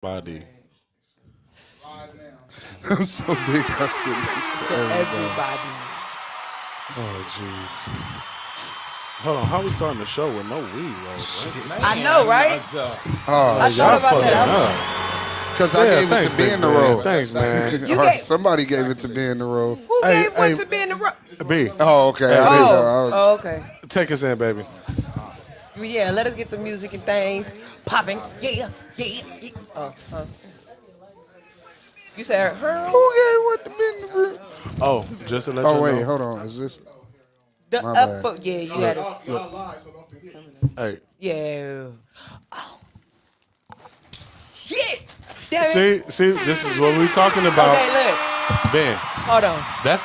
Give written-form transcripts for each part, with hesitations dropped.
Body. I'm so big I sit next to everybody. Everybody. Oh, jeez. Hold on, how we starting the show with no weed, right? I know, right? Oh, I Y'all thought about fucking that. because I Yeah, gave it thanks, to be big in the man. road. Thanks, man. You Or gave somebody gave it to be in the road. who Hey, gave what hey, to be in the rock? B, Oh, okay. Hey, I didn't know. Oh, okay. take us in, baby. Yeah, let us get the music and things popping. Yeah, yeah, yeah. You said her? Who gave what to be in the road? Oh, just to let Oh, you wait. know. Hold on. Is this? The My bad. upper. Yeah, you had us. Hey, Yeah. Oh, shit. Damn it. see, this is what we talking about, Okay, look. Ben. Hold on. That's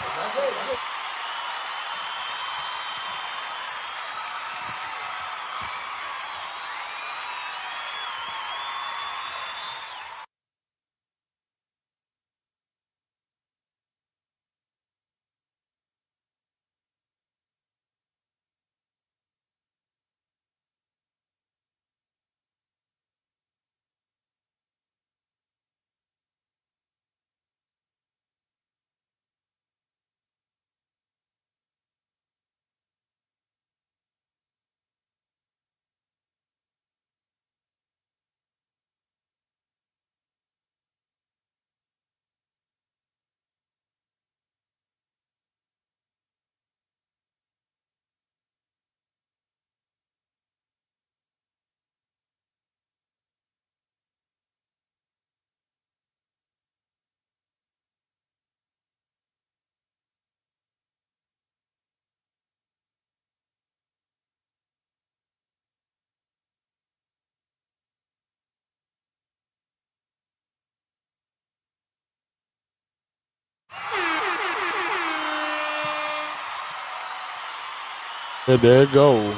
there it go.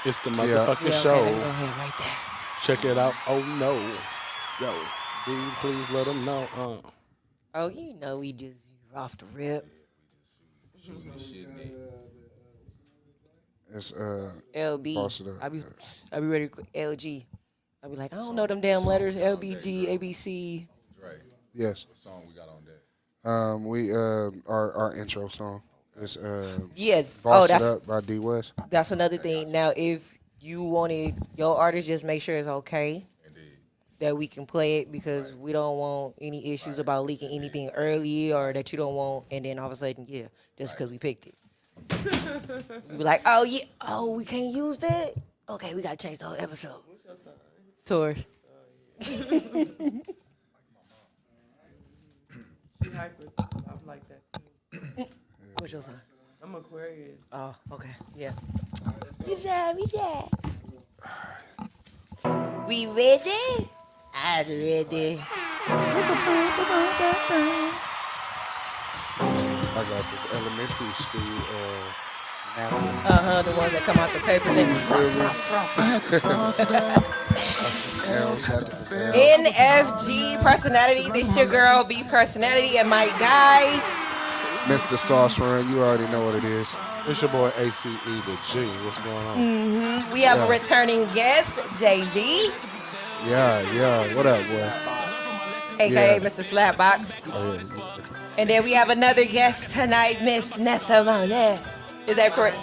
It's the Yeah. motherfucking Yeah, okay, show. let me go ahead right there. Check it out. Oh no, yo, B, please let them know. Oh, you know we just off the rip. It's LB. boss it up. I be ready to LG. I be like, I don't know them damn letters. LBG, ABC. Yes. We our intro song is Yeah. Oh, Boss It that's Up by D West. that's another thing. Now, if you wanted your artist, just make sure it's okay that we can play it because we don't want any issues about leaking anything early or that you don't want, and then all of a sudden, yeah, just because we picked it, you be like, oh yeah, oh we can't use that. Okay, we gotta change the whole episode. Tour. She hyper. I'm like that too. What's your sign? I'm Aquarius. Oh, okay, yeah. Good job, good job. We ready? I'm ready. I got this elementary school napkin. The ones that come out the paper, then fluff. NFG personality. This your girl B personality and my guys. Mr. Sauce Run, you already know what it is. It's your boy ACE the G. What's going on? We have a returning guest, JV, Yeah. What up, boy? aka Yeah. Mr. Slapbox. Oh, yeah. And then we have another guest tonight, Miss Nessa Monet. Is that correct?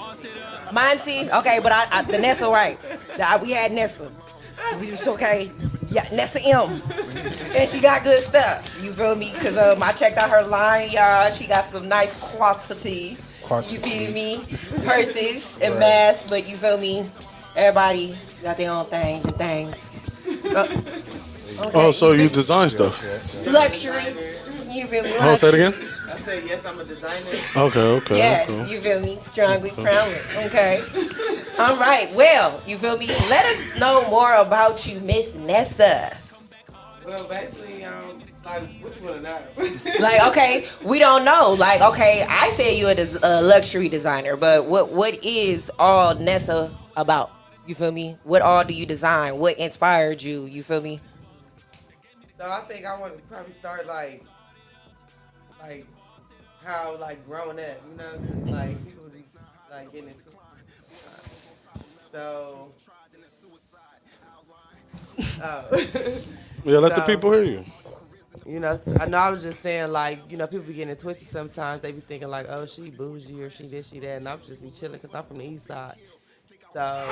Monty? Okay, but the Nessa right. We had Nessa. It's okay. Yeah, Nessa M. And she got good stuff. You feel me? Because I checked out her line, y'all. She got some nice quality. You feel me? Purses and masks, but you feel me? Everybody got their own things and things. Okay, Oh, so you feel- design stuff? luxury. You feel me? Oh, say it again. I said yes. I'm a designer. Okay. Yes, Okay. you feel me? Strongly, proudly. Okay. All right. Well, you feel me? Let us know more about you, Miss Nessa. Well, basically, like, what you wanna know? Like, okay, we don't know. Like, okay, I said you're a luxury designer, but what is all Nessa about? You feel me? What all do you design? What inspired you? You feel me? So I think I want to probably start like how like growing up, you know, because like people be like getting into so. Oh. Yeah, let the So, people hear you. You know, I know I was just saying, like, you know, people be getting it twisted sometimes. They be thinking, like, oh, she bougie or she this, she that. And I'm just be chilling because I'm from the east side. So,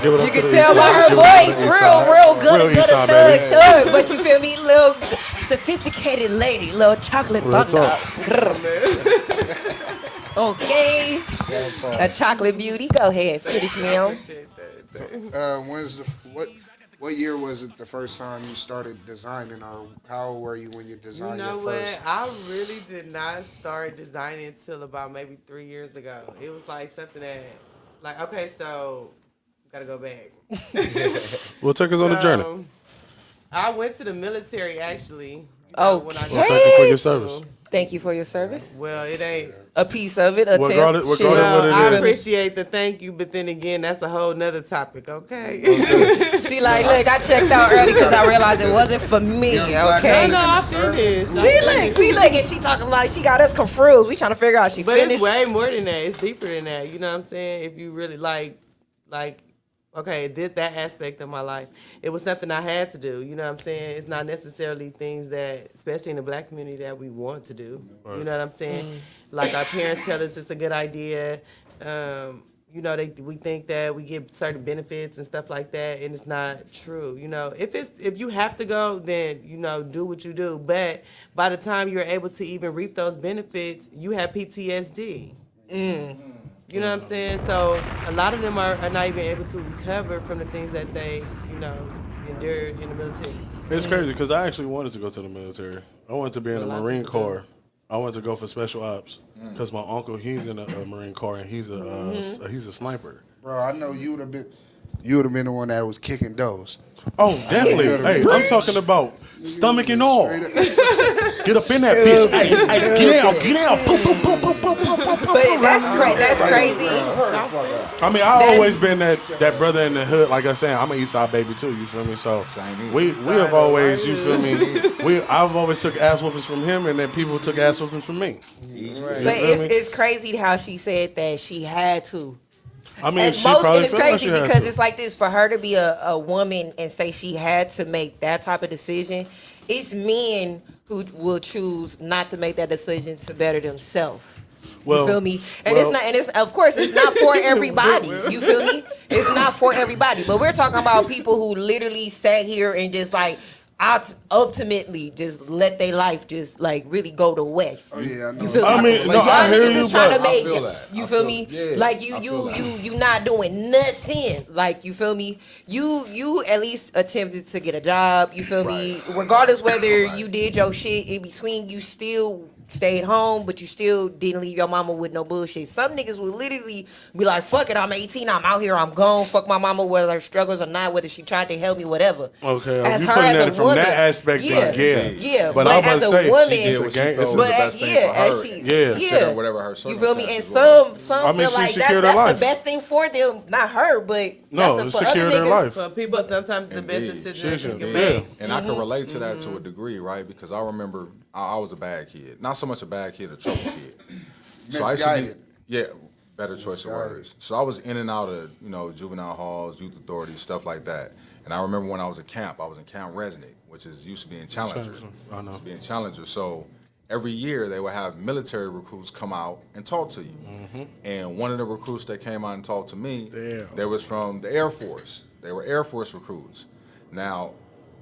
Give it You up to can the tell east by side. her Give it up to the voice, east real, side. real good, Real good, east a side, thug, baby. thug. But you feel me, little sophisticated lady, little chocolate Real thunder. talk. Okay, a chocolate beauty. Go ahead, finish me I on. appreciate that. When's what year was it the first time you started designing, or how old were you when you You designed your know first? what? I really did not start designing until about maybe 3 years ago. It was like something that, like, okay, so gotta go back. Well, take us on the journey. I went to the military actually. When I Well, got thank you for your out of service. school. Thank you for your service. Well, it ain't. A piece of it, a tip. Regardless what Shit. it I is. appreciate the thank you, but then again, that's a whole nother topic. Okay. She like, look, I checked out early because I realized it wasn't for me. Young black Okay. women No, in I the service. finished. See, look, and she talking about she got us confused. We trying to figure out she But finished. it's way more than that. It's deeper than that. You know what I'm saying? If you really like, okay, that aspect of my life, it was something I had to do. You know what I'm saying? It's not necessarily things that, especially in the black community, that we want to do. You know what I'm saying? Like our parents tell us it's a good idea. You know, we think that we get certain benefits and stuff like that, and it's not true. You know, if you have to go, then you know, do what you do. But by the time you're able to even reap those benefits, you have PTSD. You know what I'm saying? So a lot of them are not even able to recover from the things that they, you know, endured in the military. It's crazy because I actually wanted to go to the military. I wanted to be in the lot of Marine people do. Corps. I wanted to go for special ops because my uncle, he's in the Marine Corps, and he's a sniper. Bro, I know you would have been the one that was kicking doors. Oh, definitely. Hey, I'm talking about stomach and all. Straight up. Get up in that bitch. Hey, get out. Boop, boop, boop, boop, boop, boop, boop, boop. But that's crazy. I mean, I always been that brother in the hood. Like I said, I'm an East Side baby too. You feel me? So we have always, you feel me? I've always took ass whoopings from him, and then people took ass whoopings from me. But it's crazy how she said that she had to. I mean, And she probably and it's felt like crazy she had because to. it's like this for her to be a woman and say she had to make that type of decision. It's men who will choose not to make that decision to better themselves. Well, You feel me? And it's of course it's not for everybody. You feel me? It's not for everybody. But we're talking about people who literally sat here and just like ultimately just let their life just like really go to waste. Oh yeah, I know. You feel I me? mean, no, Y'all I hear niggas you, is trying to but make I feel that. you I feel feel- me? yeah, Like I feel that. you not doing nothing. Like you feel me? You at least attempted to get a job. You feel me? Regardless whether you did your shit in between, you still stayed home, but you still didn't leave your mama with no bullshit. Some niggas will literally be like, fuck it, I'm 18, I'm out here, I'm gone. Fuck my mama, whether her struggles or not, whether she tried to help me, whatever. Okay, As you her putting as that a from woman, that aspect, yeah, then yeah. But But I'm about as to a say, woman- she Did did what a she gang. felt It's was a, the best thing yeah, for as her. she, Yeah. Consider whatever her You feel me? And circumstances some I mean, feel she like secured her that's life. the best thing for them, not her, but No, that's it for other secured her niggas. life. For people, sometimes it's the best Indeed. decision that you Yeah. can Yeah. make. And I can relate to that to a degree, right? Because I remember I was a bad kid. Not so much a bad kid, a trouble kid. I used to be- Misguided. yeah, better choice of Misguided. words. So I was in and out of, juvenile halls, youth authorities, stuff like that. And I remember when I was at camp, I was in Camp Resnick, which is used to be in Challenger. I know. Used to be in Challenger. So every year they would have military recruits come out and talk to you. And one of the recruits that came out and talked to me, Damn. they was from the Air Force. They were Air Force recruits. Now,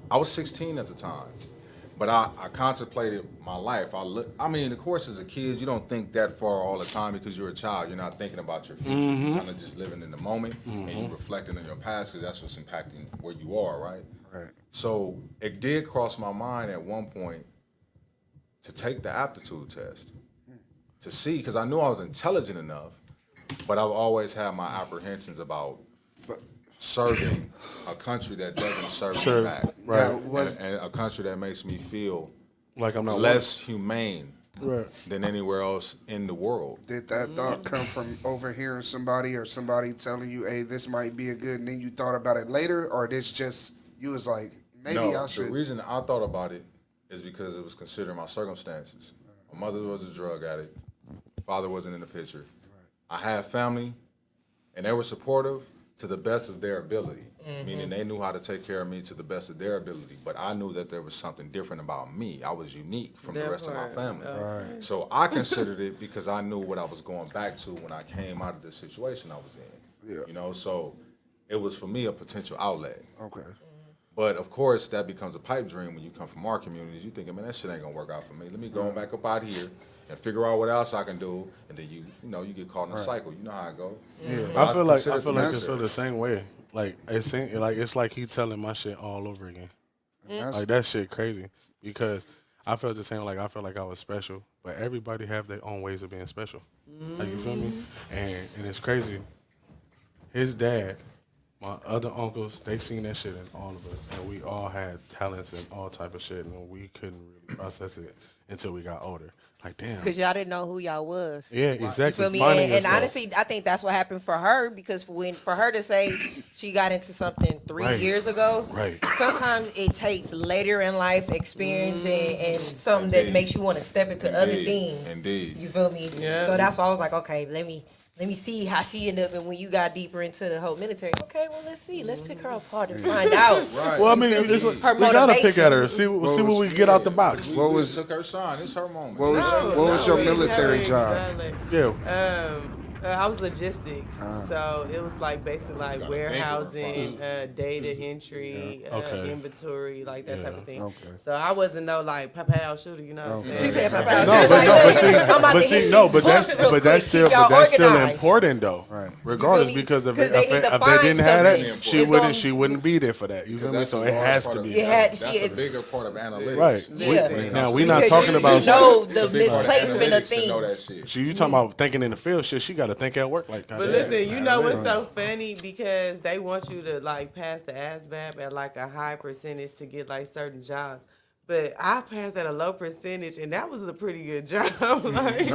I was 16 at the time. But I contemplated my life. I mean, of course, as a kid, you don't think that far all the time because you're a child. You're not thinking about your future. You're kind of just living in the moment and you're reflecting on your past because that's what's impacting where you are, right? Right. So it did cross my mind at one point to take the aptitude test to see because I knew I was intelligent enough, but I've always had my apprehensions about serving a country that doesn't serve Sure. me back. Right. Now, was And a country that makes me feel Like I'm not less humane Right. than anywhere else in the world. did that thought come from overhearing somebody or somebody telling you, "Hey, this might be a good," and then you thought about it later, or this just you was like, maybe No, I the should. reason I thought about it is because it was considering my circumstances. My mother was a drug addict. Father wasn't in the picture. I had family, and they were supportive, to the best of their ability, meaning they knew how to take care of me to the best of their ability. But I knew that there was something different about me. I was unique from the rest of my family. So I considered it because I knew what I was going back to when I came out of the situation I was in. Yeah. You know, so it was for me a potential outlet. Okay. But of course, that becomes a pipe dream when you come from our communities. You thinking, man, that shit ain't gonna work out for me. Let me go back up out here and figure out what else I can do. And then you get caught in a cycle. You know how it go. Yeah. I feel like consider I it feel the same way. Like it's like he telling my shit all over again. That's- Like that shit crazy because I felt the same. Like I felt like I was special, but everybody have their own ways of being special. Like you feel me? And it's crazy. His dad, my other uncles, they seen that shit in all of us, and we all had talents and all type of shit, and we couldn't really process it until we got older. Like damn. Because y'all didn't know who y'all was. Yeah, You exactly. feel me? Finding And yourself. honestly, I think that's what happened for her because for her to say she got into something 3 Right. years ago, Right. sometimes it takes later in life experience and something that Indeed. makes you want to step into other Indeed. things. Indeed. You feel me? Yeah. So that's why I was like, okay, let me see how she ended up. And when you got deeper into the whole military, okay, well, let's see. Let's pick her apart and find out. Right. Well, I mean, You feel it's me? like, Her we gotta pick motivation. at her. See what we get out the box. What was- took her shine? It's her moment. What was your military job? Yeah. I was logistics, so it was like basically like Gotta warehousing, data entry, Okay. inventory, like that type of thing. Okay. So I wasn't no like pow shooter, you know. What I'm She saying? said, Papa, No, she was but like, no, but "Look, see, I'm about but to see, hit no, these but books real that's quick, still, keep y'all but that's still organized." important though. Right. Regardless, You feel me? because if 'Cause they need to they find didn't have something. that, It's gonna- she wouldn't be there for that. You feel me? That's So a it large has part to of- be. It had- That's see, a it- bigger part of analytics. Right. Yeah. Now we're not Because talking you about know It's a the big part of misplacement of analytics to know that things. shit. She, you talking about thinking in the field shit? She got to think at work like. But goddamn. listen, you know what's so funny because they want you to like pass the ASVAB at like a high percentage to get like certain jobs. But I passed at a low percentage, and that was a pretty good job. Like, She like,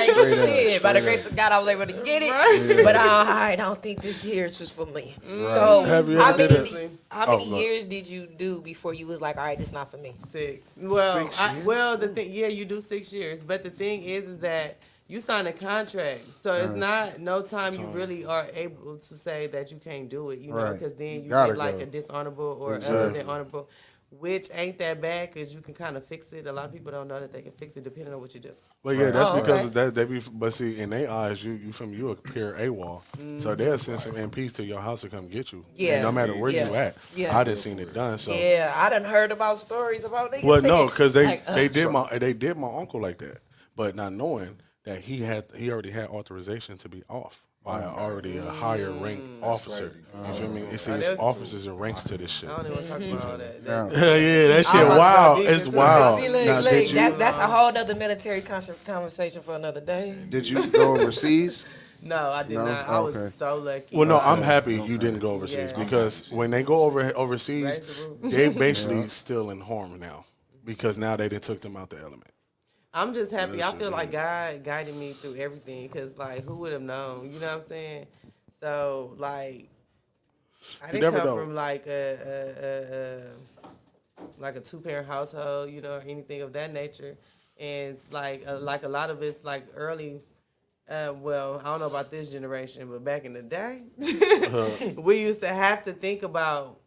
straight up, shit, by the straight grace of God, I was able to get it. Right. But I don't think this year is just for me. So Have you how ever did many, it? how Oh, many look. years did you do before you was like, all right, this not for me? 6. Well, 6 years? the thing, yeah, you do 6 years. But the thing is that you sign a contract, so it's not no time you really are able to say that you can't do it. You know, Right. because then you Gotta get like go. a dishonorable or other Exactly. than honorable, which ain't that bad because you can kind of fix it. A lot of people don't know that they can fix it depending on what you do. But yeah, that's Oh, because okay. of that. They be, but see, in their eyes, you from you a pure AWOL, so they'll send some MPs to your house to come get you. Yeah. And no matter where Yeah. you at. Yeah. I didn't seen it done. So Yeah, I done heard about stories about niggas. well, no, saying, because they like, they did my uncle like that, but not knowing that he already had authorization to be off by already a higher rank officer. You feel me? It's that's officers and ranks to this shit. I don't even want to talk about all that. Now, Yeah, that shit I'm about to wild. go deep It's into wild. See, look, Now, look, did you? that's a whole other military conversation for another day. did you go overseas? No, I did No? not. I Okay. was so lucky. Well, no, I'm happy you didn't go overseas Yeah. because when they go overseas, Raise the roof. they basically still in harm now because now they done took them out the element. I'm just happy. That I shit feel like is- God guided me through everything because, like, who would have known? You know what I'm saying? So, like, I You didn't never come know. from like a 2-parent household, you know, or anything of that nature. And it's like a lot of it's like early. Well, I don't know about this generation, but back in the day, we used to have to think about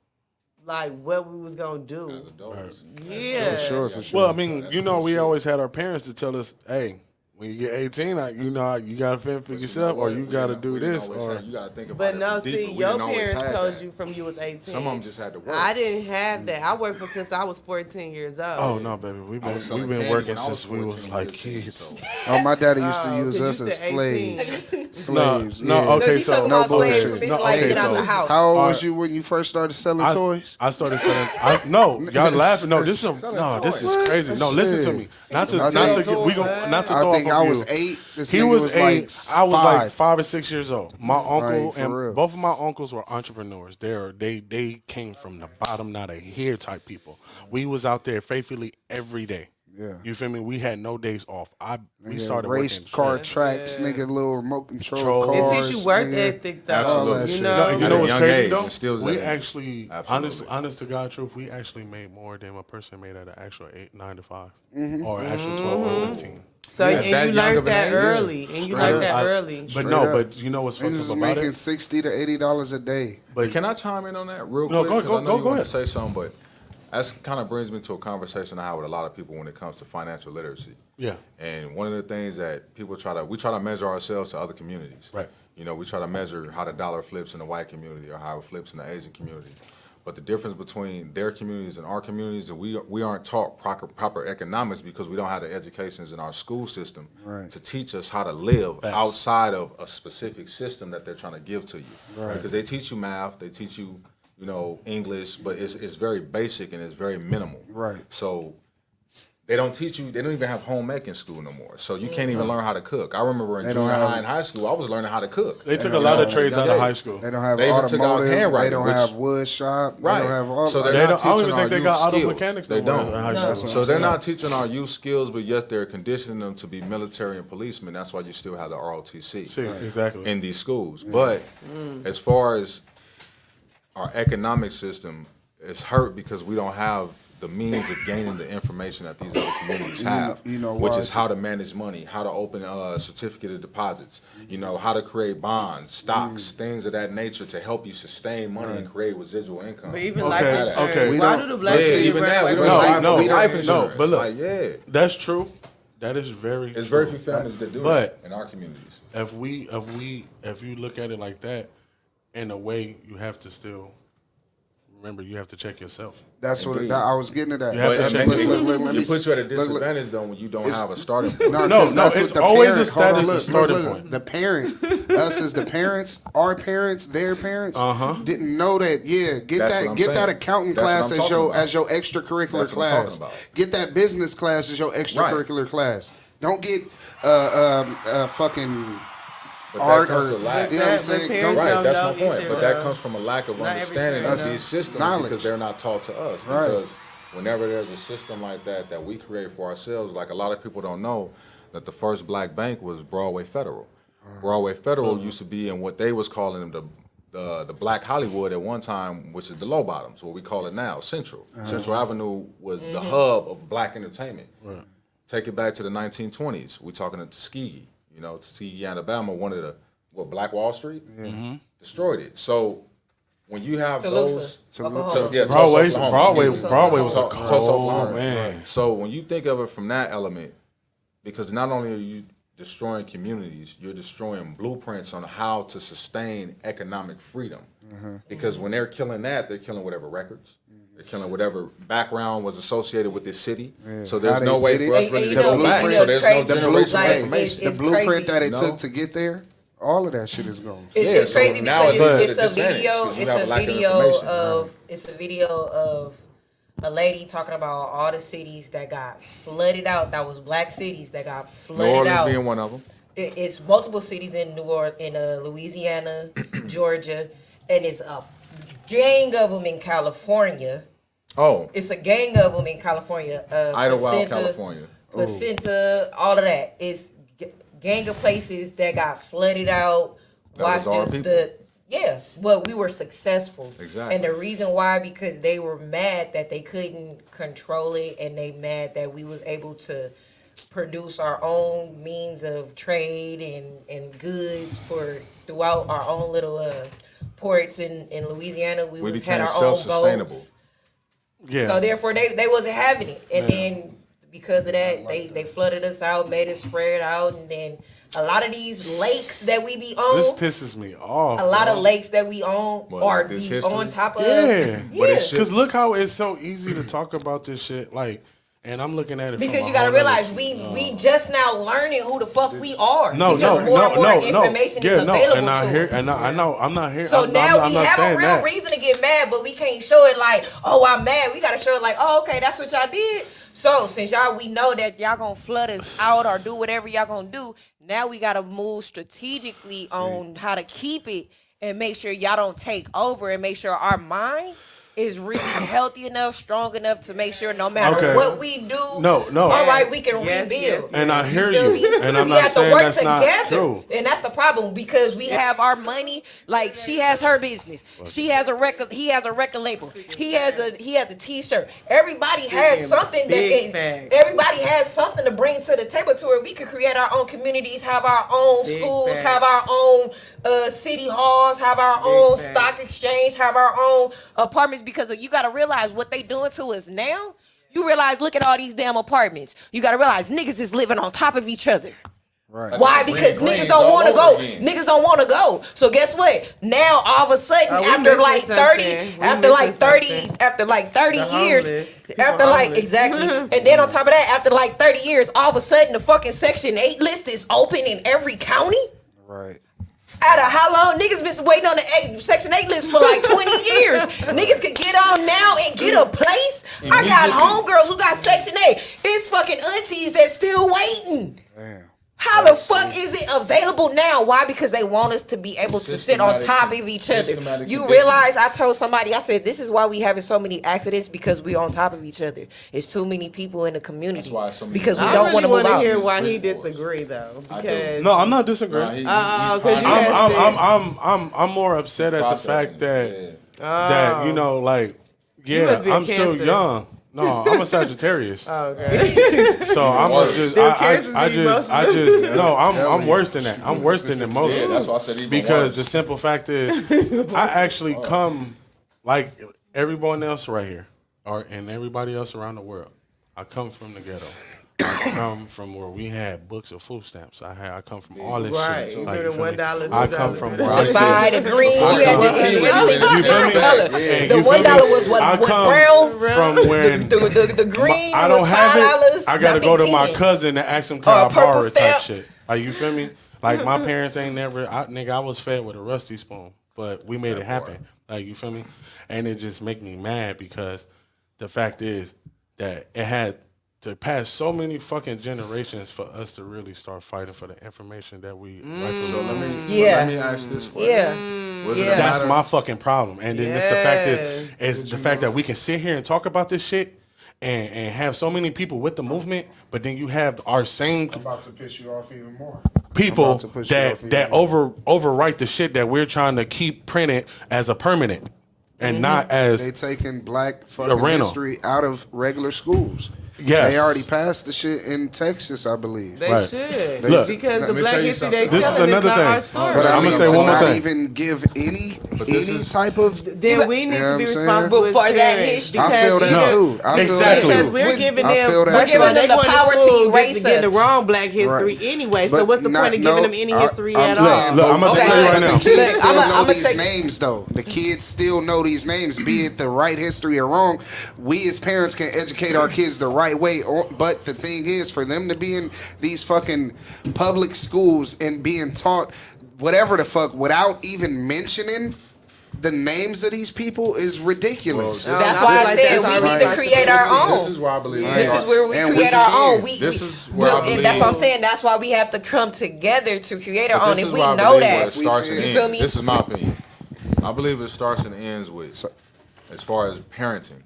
like what we was gonna do. As adults. Yeah, For sure. Well, I mean, you know, we always had our parents to tell us, hey, when you get 18, you know, you got to fend for yourself or you got to do this. Or you got to think about But it no, from deeper. see, We your didn't always parents have told that. you from you was 18. Some of them just had to work. I didn't have that. I worked since I was 14 years old. oh, no, baby, we've I been, was selling we've been candy working when I was since we was 14, like 15, kids. so- Oh, my daddy used to Oh, use 'cause us you as said slaves. 18. Slaves. No, yeah. okay, No, you so talking no about slaves, bullshit. bitch, No, like okay, get out so the house. How old All was right. you when you first started selling toys? I started selling. No, y'all laughing. No, this is this is toys. crazy. No, listen to me. Not to get we gon' not to I throw think off I on was you. 8. This He nigga was was 8. like I was 5. like 5 or 6 years old. My uncle for and real. both of my uncles were entrepreneurs. They came from the bottom, not a here type people. We was out there faithfully every day. Yeah. You feel me? We had no days off. We Nigga, started race working car shit. tracks, nigga, little remote control Control. It cars. teach you work nigga. ethic, though. Absolutely. that You shit. know, No, you At know a what's young crazy age, though? instills We that in you. actually, Absolutely. honest to God truth, we actually made more than a person made at an actual 9 to 5, Mm-hmm. or actual 12 or 15. so Yeah, that and you young of learned an that age. early, and you Straight learned up. that early. But Straight no, up. but you know what's fucked Niggas up was about making it? $60 to $80 a day. But Can I chime in on that real No, quick? go- 'Cause go- I know go you want ahead. to say something, but that kind of brings me to a conversation I have with a lot of people when it comes to financial literacy. yeah, And one of the things that we try to measure ourselves to other communities. Right. You know, we try to measure how the dollar flips in the white community or how it flips in the Asian community. But the difference between their communities and our communities is we aren't taught proper economics because we don't have the educations in our school system Right. to teach us how to live Facts. outside of a specific system that they're trying to give to you. Right. Because they teach you math, they teach you, English, but it's very basic and it's very minimal. Right. So they don't teach you. They don't even have home ec in school no more. So you can't even learn how to cook. I remember in They don't junior have- high and high school, I was learning how to cook. they took a don't lot of have- trades out yeah. of high school. They don't have They even took out automotive. They handwriting, don't which- have wood shop. Right. They don't have all So they're They not don't- I don't teaching even our think they youth got auto skills. mechanics They no more don't. in high No. school. That's what So I'm they're saying. not teaching our youth skills, but yes, they're conditioning them to be military and policemen. That's why you still have the ROTC See, exactly. in these schools. But as far as our economic system, it's hurt because we don't have the means of gaining the information that these other communities have, you know which why? is how to manage money, how to open a certificate of deposits, how to create bonds, stocks, things of that nature to help you sustain money and create residual income. But even Okay, life insurance, okay. We why don't- do the black but kids see, even run that, away we from don't see, have no, life no, insurance. but look. Like, yeah, That's true. That is very. it's true. very few families that do But- that in our communities. If you look at it like that, in a way, you have to still remember you have to check yourself. That's what Indeed. I was getting to that. You have But to I check mean, yourself. let me- it puts you at a look, look. disadvantage though when you don't It's- have a starting point. No, No, 'cause that's it's what the always a parent- hold on, static look, starting look, look. point. The parent, us as the parents, our parents, their parents, didn't know that. Yeah, get That's what that, I'm get that saying. accounting That's what class I'm as talking your about. as your extracurricular That's what I'm class. talking about. Get that business class as your extracurricular class. Don't get fucking But art that comes or to lack. you know what I'm But saying. parents Don't- Right, don't that's my know point. either, But that though. comes from a lack of Not every understanding parent of knows. these systems Knowledge. because they're not taught to us. Right. Because whenever there's a system like that we create for ourselves, like a lot of people don't know that the first black bank was Broadway Federal. Broadway Federal used to be in what they was calling the Black Hollywood at one time, which is the low bottoms, what we call it now, Central. Central Avenue was the hub of black entertainment. Right. Take it back to the 1920s. We're talking to Tuskegee. Tuskegee, Alabama, one of the Black Wall Street, destroyed it. So when you have Tulsa, those, Oklahoma. yeah, Broadway, Tulsa, Oklahoma, Broadway, excuse me. Broadway was a Tulsa, cold Oklahoma. man. So when you think of it from that element, because not only are you destroying communities, you're destroying blueprints on how to sustain economic freedom. Because when they're killing that, they're killing whatever records. They're killing whatever background was associated with this city. So How there's they no way did for it. us really And to you go know, back. you know, So it's there's crazy. no generational Like, information. The It's blueprint crazy. that it No. took to get there, all of that shit is gone. It's so crazy now because it's it's a a disadvantage video. because you It's have a a lack of video information. of. It's a video of a lady talking about all the cities that got flooded out. That was black cities that got New flooded Orleans out. being one of them. It's multiple cities in New Orleans, in Louisiana, Georgia, and it's a gang of them in California. Oh, It's a gang of them in California. Idlewild, California. Placenta, all of that. It's gang of places that got flooded out. That was our people. Well, we were successful. Exactly. And the reason why, because they were mad that they couldn't control it, and they mad that we was able to produce our own means of trade and goods for throughout our own little ports in Louisiana. We We had became our own self-sustainable. boats. Yeah. So therefore, they wasn't having it, and then because of that, they flooded us out, made us spread out, and then a lot of these lakes that we be This on, pisses me off. a lot bro. of lakes that we own What, are like this be history? on top of. Yeah. But it should- Because look how it's so easy to talk about this shit. Like, and I'm looking at it from Because a you gotta whole other realize s- we just now learning who the fuck we are. No, because no, more no, and more no, no. information Yeah, is no. available And I to hear, us. and I know, I'm not here. So I'm, now I'm we not have a saying real that. reason to get mad, but we can't show it like, oh, I'm mad. We gotta show it like, oh, okay, that's what y'all did. So since we know that y'all gonna flood us out or do whatever y'all gonna do, now we gotta move strategically on how to keep it and make sure y'all don't take over and make sure our mind is really healthy enough, strong enough to make sure no matter Okay. what we do, No. all right, we can Yes, rebuild. yes, And I hear feel me? you, and I'm we not have saying to work that's not together, true. and that's the problem because we have our money. Like she has her business, she has a record, he has a record label, he has a T-shirt. Everybody has something that big can. facts. Everybody has something to bring to the table to where we can create our own communities, have our own Big schools, facts. have our own city halls, have our own facts. stock exchange, have our own apartments. Because you got to realize what they doing to us now. You realize, look at all these damn apartments. You got to realize niggas is living on top of each other. Right. Why? Because Green niggas don't all want to over go. again. Niggas don't want to go. So guess what? Now all of a sudden, we after missing like 30, something. We after like missing 30, something. after like 30 The years, homeless. People after like homeless. exactly, and then on top of that, after like 30 years, all of a sudden the fucking Section 8 list is open in every county. Right. Out of how long niggas been waiting on the Section 8 list for like 20 years? Niggas could get on now and get a place. I got homegirls who got Section 8. It's fucking aunties that still waiting. Damn. How the fuck is it available now? Why? Because they want us to be able to sit on top of each other. Systematic You conditioning. realize I told somebody, I said, this is why we having so many accidents because we on top of each other. It's too many people in the community. That's why so many because we I don't I want really to move want to out. hear why he Street wars. disagree though. I do. Because No, I'm not disagreeing. Nah, because you he's had I'm more upset at the fact processing, that you know, like, yeah, must be a I'm still Cancer. young. No, I'm a Sagittarius. okay. So I'm Worse. just, Them I Cancers be just, no, I'm worse than that. I'm worse than most. Yeah, that's why I said even because worse. the simple fact is, I actually come like everyone else right here, and everybody else around the world. I come from the ghetto. I come from where we had books of food stamps. I come from all this Right. shit. You Like, remember feel me? $1, I $2. come from where The I five, said, the green, I you had come- to You everything was feel different me? color. And The you feel me? $1 was I what come brown. from when The green I don't was have $5. it. I gotta go to my cousin and ask him can Or a I borrow purple it type stamp. shit. Like you feel me? Like my parents ain't never. I was fed with a rusty spoon, but we made it happen. Like you feel me? And it just make me mad because the fact is that it had to pass so many fucking generations for us to really start fighting for the information that we rightfully. So let me Yeah. let me ask this question. Yeah. Was it a Yeah. That's matter- my fucking problem. And then it's the fact Yes. is the fact that we can sit here and talk about this shit and have so many people with the movement, but then you have our same I'm about to piss you off even more. people about to push you off that even overwrite the shit that we're trying to keep printed as a permanent and not They as taking black fucking rental. history out of regular schools. Yes. They already passed the shit in Texas, I believe. They Right. should. Look, because let the me black tell you history they something. This is telling another not thing. our story. But I'ma I mean, say to one more not thing. even give any this is- type of. Then we need You know to what be I'm saying? responsible But for as that parents, history- I feel that because- too. I feel Exactly. that Because too. we're giving I them, feel that first too. of all, We're they giving them going the to power to school erase getting the us. wrong black history Right. anyway. So But what's the not- point of giving no, them any history I'm at saying, all? Look, I'ma but tell you right the now. kids Look, still I'ma know these take- names, though. The kids still know these names, be it the right history or wrong. We as parents can educate our kids the right way. But the thing is, for them to be in these fucking public schools and being taught whatever the fuck without even mentioning the names of these people is ridiculous. Well, That's I why feel I like said that's we our need to create our This own. is where I believe. This is where we And we create our can. own. This is where I and that's what I'm believe- saying. That's why we have to come together to create our But own. this If is we where I know believe that, where it starts and you ends. feel me? This is my opinion. I believe it starts and ends with, as far as parenting,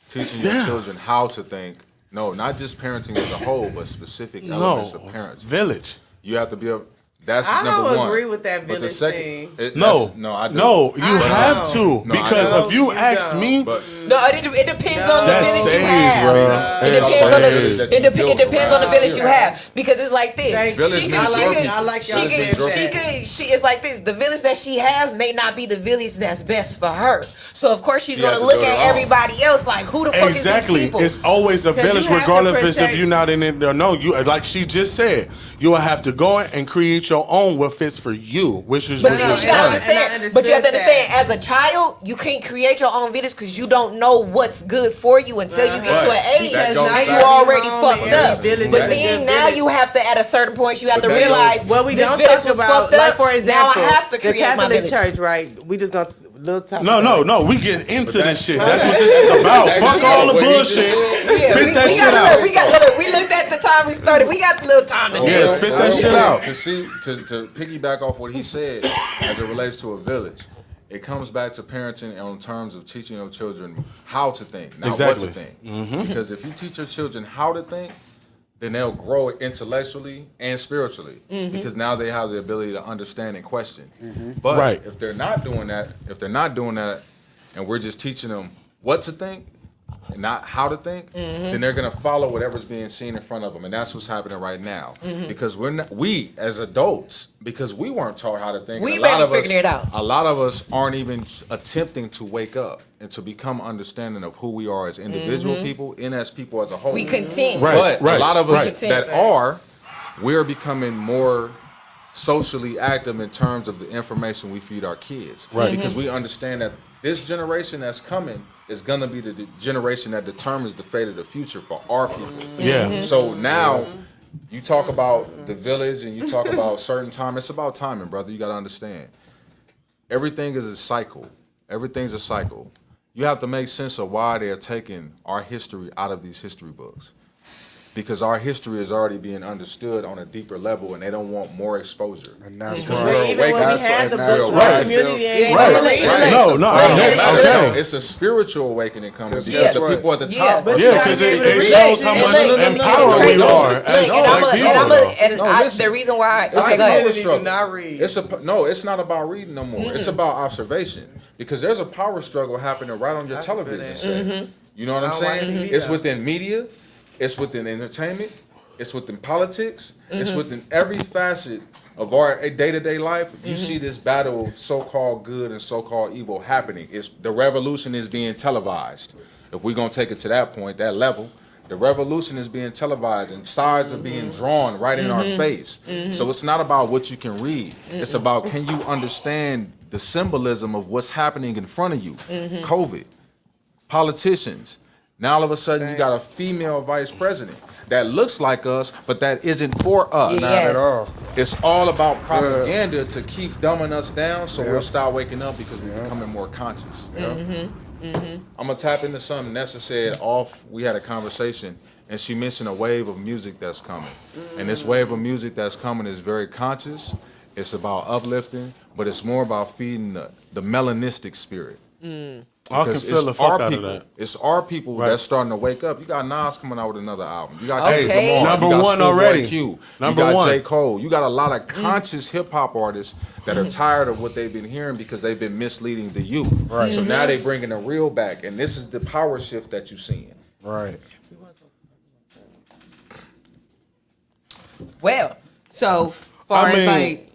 teaching your children how to think. No, not just parenting as a whole, but specific elements of parenting. village. You have to be a. That's I number don't one. agree with that But the village second, thing. No, no, I do. no, you have don't. to No, I because don't. if you You ask don't. me, But No, it depends on the that's village you sage, have. bro. It That's depends on the sage. it depends on the village you have because it's like this. Thank Village She means could, she your could, people. I like she y'all could, said she that. could, she. It's like this. The village that she have may not be the village that's best for her. So of course she's She gonna has to look build at her own. everybody else like, who the fuck Exactly. is these people? It's always a 'Cause village, you have to regardless if protect- you're not in it or no. You like she just said, you will have to go in and create your own what fits for you, which is But what see, you've you gotta done. understand. But you have to understand, as a child, you can't create your own village because you don't know what's good for you until you get to an Right. age That and goes you back- already Home fucked and every up. village But is a then good now village. you have to, at a certain point, you have But to that goes- realize What we this don't village talk was about, fucked up. like for example, now I have to the create my Catholic village. Church, right? We just gonna little talk. No, about no, it. no. We get into that- this shit. That's what this is about. Fuck all the What he just bullshit. said. Yeah, Spit that we shit got out. we looked at the time we started. We got a little time to do Yeah, it. spit that Real shit quick, out. To piggyback off what he said as it relates to a village. it comes back to parenting in terms of teaching your children how to think, not Exactly. what to think. Because if you teach your children how to think, then they'll grow intellectually and spiritually because now they have the ability to understand and question. But Right. if they're not doing that, and we're just teaching them what to think and not how to think, then they're gonna follow whatever's being seen in front of them, and that's what's happening right now. Because we as adults, because we weren't taught how to think. We and a lot barely of us- figuring it out. A lot of us aren't even attempting to wake up and to become understanding of who we are as individual people and as people as a whole. We content. Right. But a lot of us Right. that are, we're becoming more socially active in terms of the information we feed our kids. Right. Because we understand that this generation that's coming is going to be the generation that determines the fate of the future for our people. Yeah. So now you talk about the village and you talk about certain time. It's about timing, brother. You got to understand. Everything is a cycle. Everything's a cycle. You have to make sense of why they're taking our history out of these history books. Because our history is already being understood on a deeper level, and they don't want more exposure. And that's Because why. we're Even when we awakening. had the That's books why for I community feel- and Right. relations. No, okay. It's a spiritual awakening coming because guess the what? people at the Yeah. top. But are Yeah, you because gotta it, be able to it read shows how it. much And look, empowered crazy. we are Look, as black people. though. No, listen. the reason why. It's Okay, a go ahead. power Do struggle. not read. It's not about reading no more. It's about observation because there's a power struggle happening right on your feel television that. set. You know what I'm I don't watch saying? TV It's though. within media, it's within entertainment, it's within politics, it's within every facet of our day-to-day life. You see this battle of so-called good and so-called evil happening. It's the revolution is being televised. If we're gonna take it to that point, that level. The revolution is being televised and sides are being drawn right in our face. So it's not about what you can read. It's about can you understand the symbolism of what's happening in front of you. COVID, politicians. Now all of a sudden you got a female vice president that looks like us, but that isn't for us. Yes. Not at all. It's all about propaganda to keep dumbing us down so we'll start waking up because we're becoming more conscious. I'm gonna tap into something Nessa said off. We had a conversation and she mentioned a wave of music that's coming. And this wave of music that's coming is very conscious. It's about uplifting, but it's more about feeding the melanistic spirit. I can Because feel the it's fuck our out of people. that. It's our people Right. that's starting to wake up. You got Nas coming out with another album. You got Okay. Kendrick Lamar. Number you got one Schoolboy already. Q. Number you got one. J. Cole. You got a lot of conscious hip hop artists that are tired of what they've been hearing because they've been misleading the youth. Right. So now they bringing the real back, and this is the power shift that you're seeing. Right. Well, so far I mean, as like,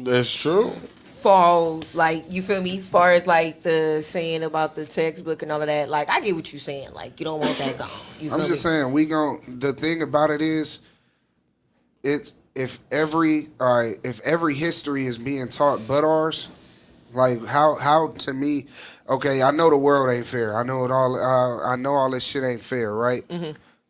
That's true. for like, you feel me? Far as like the saying about the textbook and all of that, like I get what you're saying. Like you don't want that gone. You feel I'm just me? saying the thing about it is it's if every history is being taught but ours, like how to me, okay, I know the world ain't fair. I know it all. I know all this shit ain't fair, right?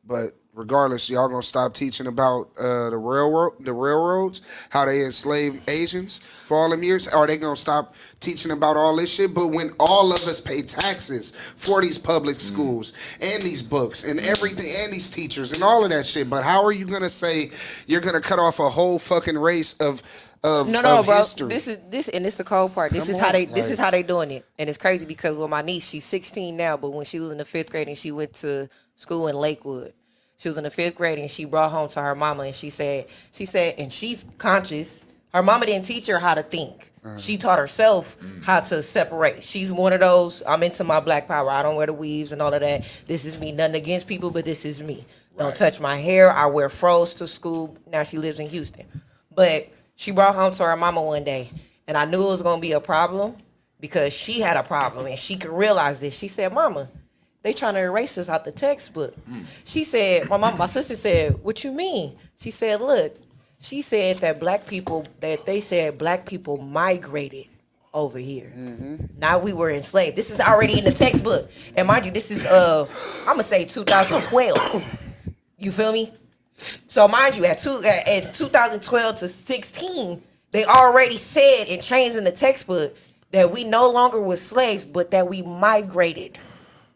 But regardless, y'all gonna stop teaching about the railroads, how they enslaved Asians for all them years? Are they gonna stop teaching about all this shit? But when all of us pay taxes for these public schools and these books and everything and these teachers and all of that shit, but how are you gonna say you're gonna cut off a whole fucking race of No, bro. history? This is the cold part. This Come is how on, they this like- is how they doing it, and it's crazy because with my niece, she's 16 now, but when she was in the 5th grade and she went to school in Lakewood, she was in the 5th grade and she brought home to her mama and she said, and she's conscious. Her mama didn't teach her how to think. She taught herself how to separate. She's one of those, I'm into my black power. I don't wear the weaves and all of that. This is me. Nothing against people, but this is me. Don't touch my hair. I wear froze to school. Now she lives in Houston. But she brought home to her mama one day, and I knew it was going to be a problem because she had a problem, and she could realize this. She said, Mama, they trying to erase us out the textbook. She said, my sister said, what you mean? She said, look, she said that they said black people migrated over here. Now we were enslaved. This is already in the textbook. And mind you, this is, I'm going to say 2012. You feel me? So mind you, at 2012 to 16, they already said and changed in the textbook that we no longer were slaves, but that we migrated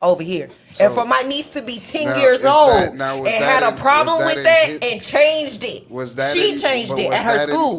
over here. And for my niece to be 10 Now, years is that- old now, and was had that a in- problem was that with that in and changed it. Was that she in, changed but it was at her that in- school.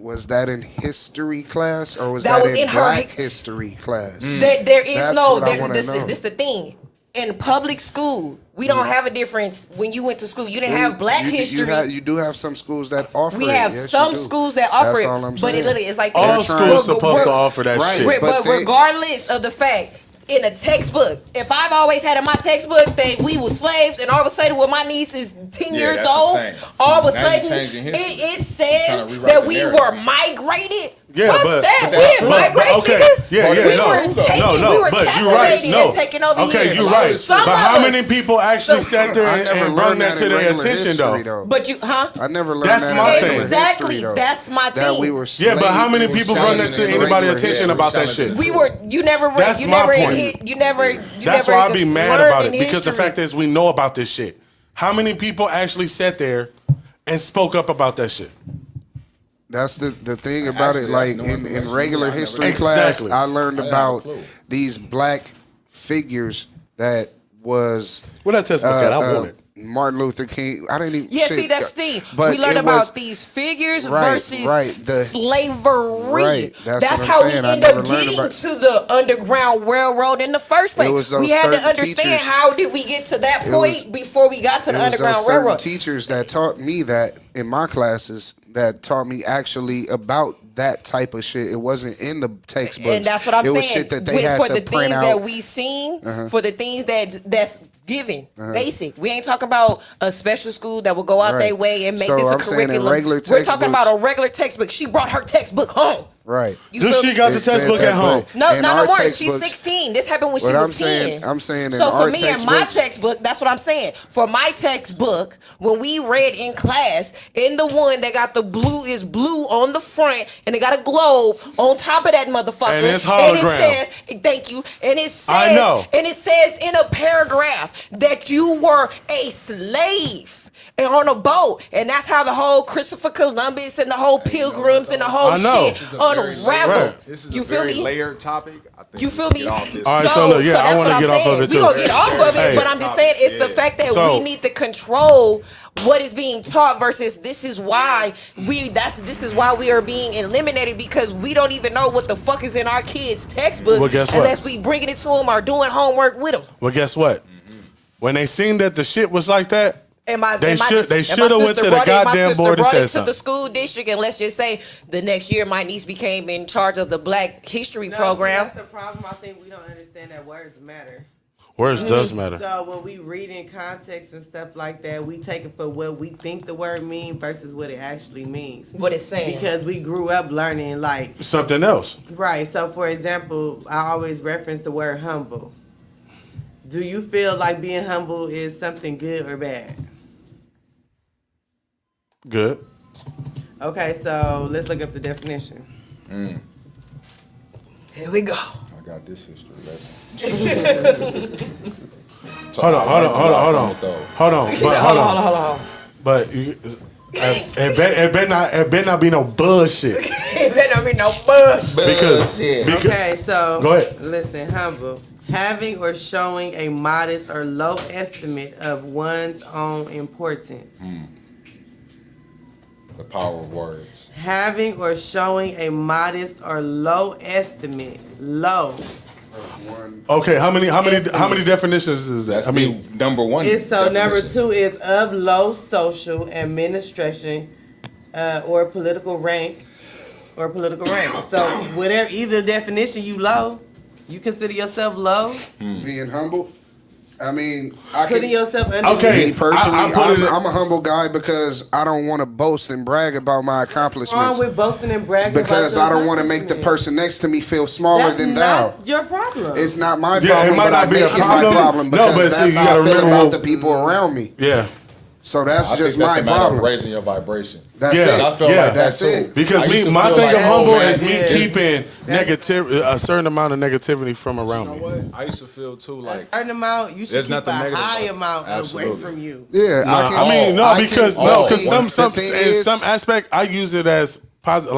was that in history class or was That that, was in in her Black hi- history class? There is That's no. what I wanna This know. is the thing. In public school, we don't have a difference. When you went to school, you didn't have Black history. You do have some schools that offer We it. have Yes, you some do. schools that offer That's it, all I'm but it saying. literally is like All this. trying- schools We're- supposed to we're- offer that Right. shit. But they- regardless of the fact, in a textbook, if I've always had in my textbook that we were slaves, and all of a sudden when my niece is 10 Yeah, years that's old, insane. all of a Now you sudden changing history. it Trying says to rewrite that the we narrative. were migrated. Yeah, Fuck but- that. but We that's didn't true. migrate, okay. nigga. Yeah, we no. were taken, we were but you're captivated right. and taken over Okay, here. you're right. Some But of how us- many people actually sat there I and, never and brought learned that to in their regular attention, history, though? But you, huh? I never learned That's that my in thing. regular Exactly, history, though. that's my That thing. we were Yeah, but how many slaves people and brought that to changed anybody regular attention history. about that shit? We were. You never read. That's you my never point. hit. You never. That's never why I'd be mad learned about it in because the history. fact is we know about this shit. How many people actually sat there and spoke up about that shit? That's the thing about Actually, it. Like that's new in information. regular I never history knew. class, Exactly. I learned I didn't have a about clue. these black figures that was What that textbook at? I want it. Martin Luther King. I didn't even. Yeah, shit, see, that's the thing. but We learned it about was- these figures Right, versus right, the- slavery. Right, that's what I'm how saying. we I end never up learned getting about- to the Underground Railroad in the first place. It was those We had to certain understand teachers- how did we get to that It point was- before we got to the It was Underground those certain Railroad. teachers that taught me that in my classes that taught me actually about that type of shit. It wasn't in the textbooks. And that's what I'm it saying. was shit that they had for to the print things out. that we seen, for the things that's given, basic. We ain't talking about a special school that will go out Right. their way and make So this a I'm saying in curriculum. regular We're talking about textbooks- a regular textbook. She brought her textbook home. Right. You This feel she me? got the It said textbook that, at home. but No, in not our no more. She's textbooks- 16. This happened when she What was I'm 10. saying- I'm saying in so for our me and my textbooks- textbook, that's what I'm saying. For my textbook, when we read in class, in the one that got the blue is blue on the front, and it got a globe on top of that motherfucker. And it's And it hologram. says, thank you. And it says, I know. and it says in a paragraph that you were a slave. And on a boat, and that's how the whole Christopher Columbus and the whole Pilgrims and the whole I know. shit This This is a very unraveled. layered- This is You a feel very me? layered topic. I think You we feel can me? get off this. All right, so look, yeah, I that's wanna what I'm get off saying. of it, We too. gonna get off of it, Hey. but I'm just saying it's the Yeah. fact that So- we need to control what is being taught versus this is why this is why we are being eliminated because we don't even know what the fuck is in our kids' textbook Well, guess what? unless we bringing it to them or doing homework with them. Well, guess what? When they seen that the shit was like that, And my They and my- should- they and my shoulda went sister to the brought it- my goddamn sister board and brought said it to something. the school district, and let's just say the next year my niece became in charge of the Black History No, program. see, that's the problem. I think we don't understand that words matter. words does matter. So when we read in context and stuff like that, we take it for what we think the word means versus what it actually means. What it's saying. Because we grew up learning like Something else. right. So for example, I always reference the word humble. Do you feel like being humble is something good or bad? Good. Okay, so let's look up the definition. Here we go. I got this history lesson. Hold on. Hold on. But you, it better not be no bullshit. It better not be no bush. Because Okay, so Go ahead. listen, humble. Having or showing a modest or low estimate of one's own importance. The power of words. Having or showing a modest or low estimate. Low. okay, how many definitions is that? That's I mean, the number one. It's so number definition. 2 is of low social administration or political rank So whatever either definition you low, you consider yourself low, Being humble. I mean, I putting can. yourself under Okay. Me personally, I put it- I'm a humble guy because I don't want to boast and brag about my What's wrong accomplishments. with boasting and bragging Because about I your don't want to make the accomplishments? person next to me feel smaller That's than thou. not your problem. It's not my Yeah, problem, it might but I not be make a it my problem. problem No, because but see, that's you how I gotta feel remember about what- the people around me. yeah. So that's I just think that's my a matter problem. of raising your vibration. That's Yeah. it. I feel Yeah. like That's that's it. it. Because I used to my feel thing like, of oh, humble man, is me yeah. keeping a certain amount of negativity from around You me. know what? I used to feel too a like certain amount, you should There's keep a nothing negative high about it. amount away Absolutely. from you. Yeah, I mean, no, I can- because no, because see, some the thing in is- some aspect I use it as positive.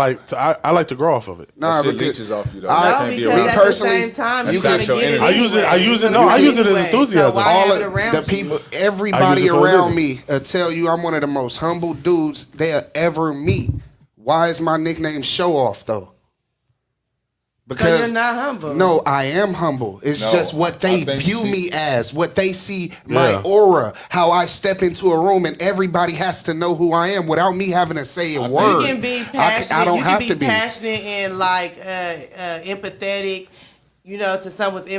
I like to grow off of it. Nah, That shit because leeches off you though. I- That No, can't be because around. at personally, the same time, that you saps gonna your get it energy. I use it- anyway. I use it- You're no, gonna I get use it as anyway. enthusiasm. So why all have it of around the you? people, I everybody use it for a around living. me tell you I'm one of the most humble dudes they'll ever meet. Why is my nickname Show Off though? Because you're not humble. No, I am humble. It's No, just what they I think view she- me as, what they see my Yeah. aura, how I step into a room, and everybody has to know who I am without me having to say a word. You can be passionate. I don't you have can to be be. passionate and like empathetic, to someone's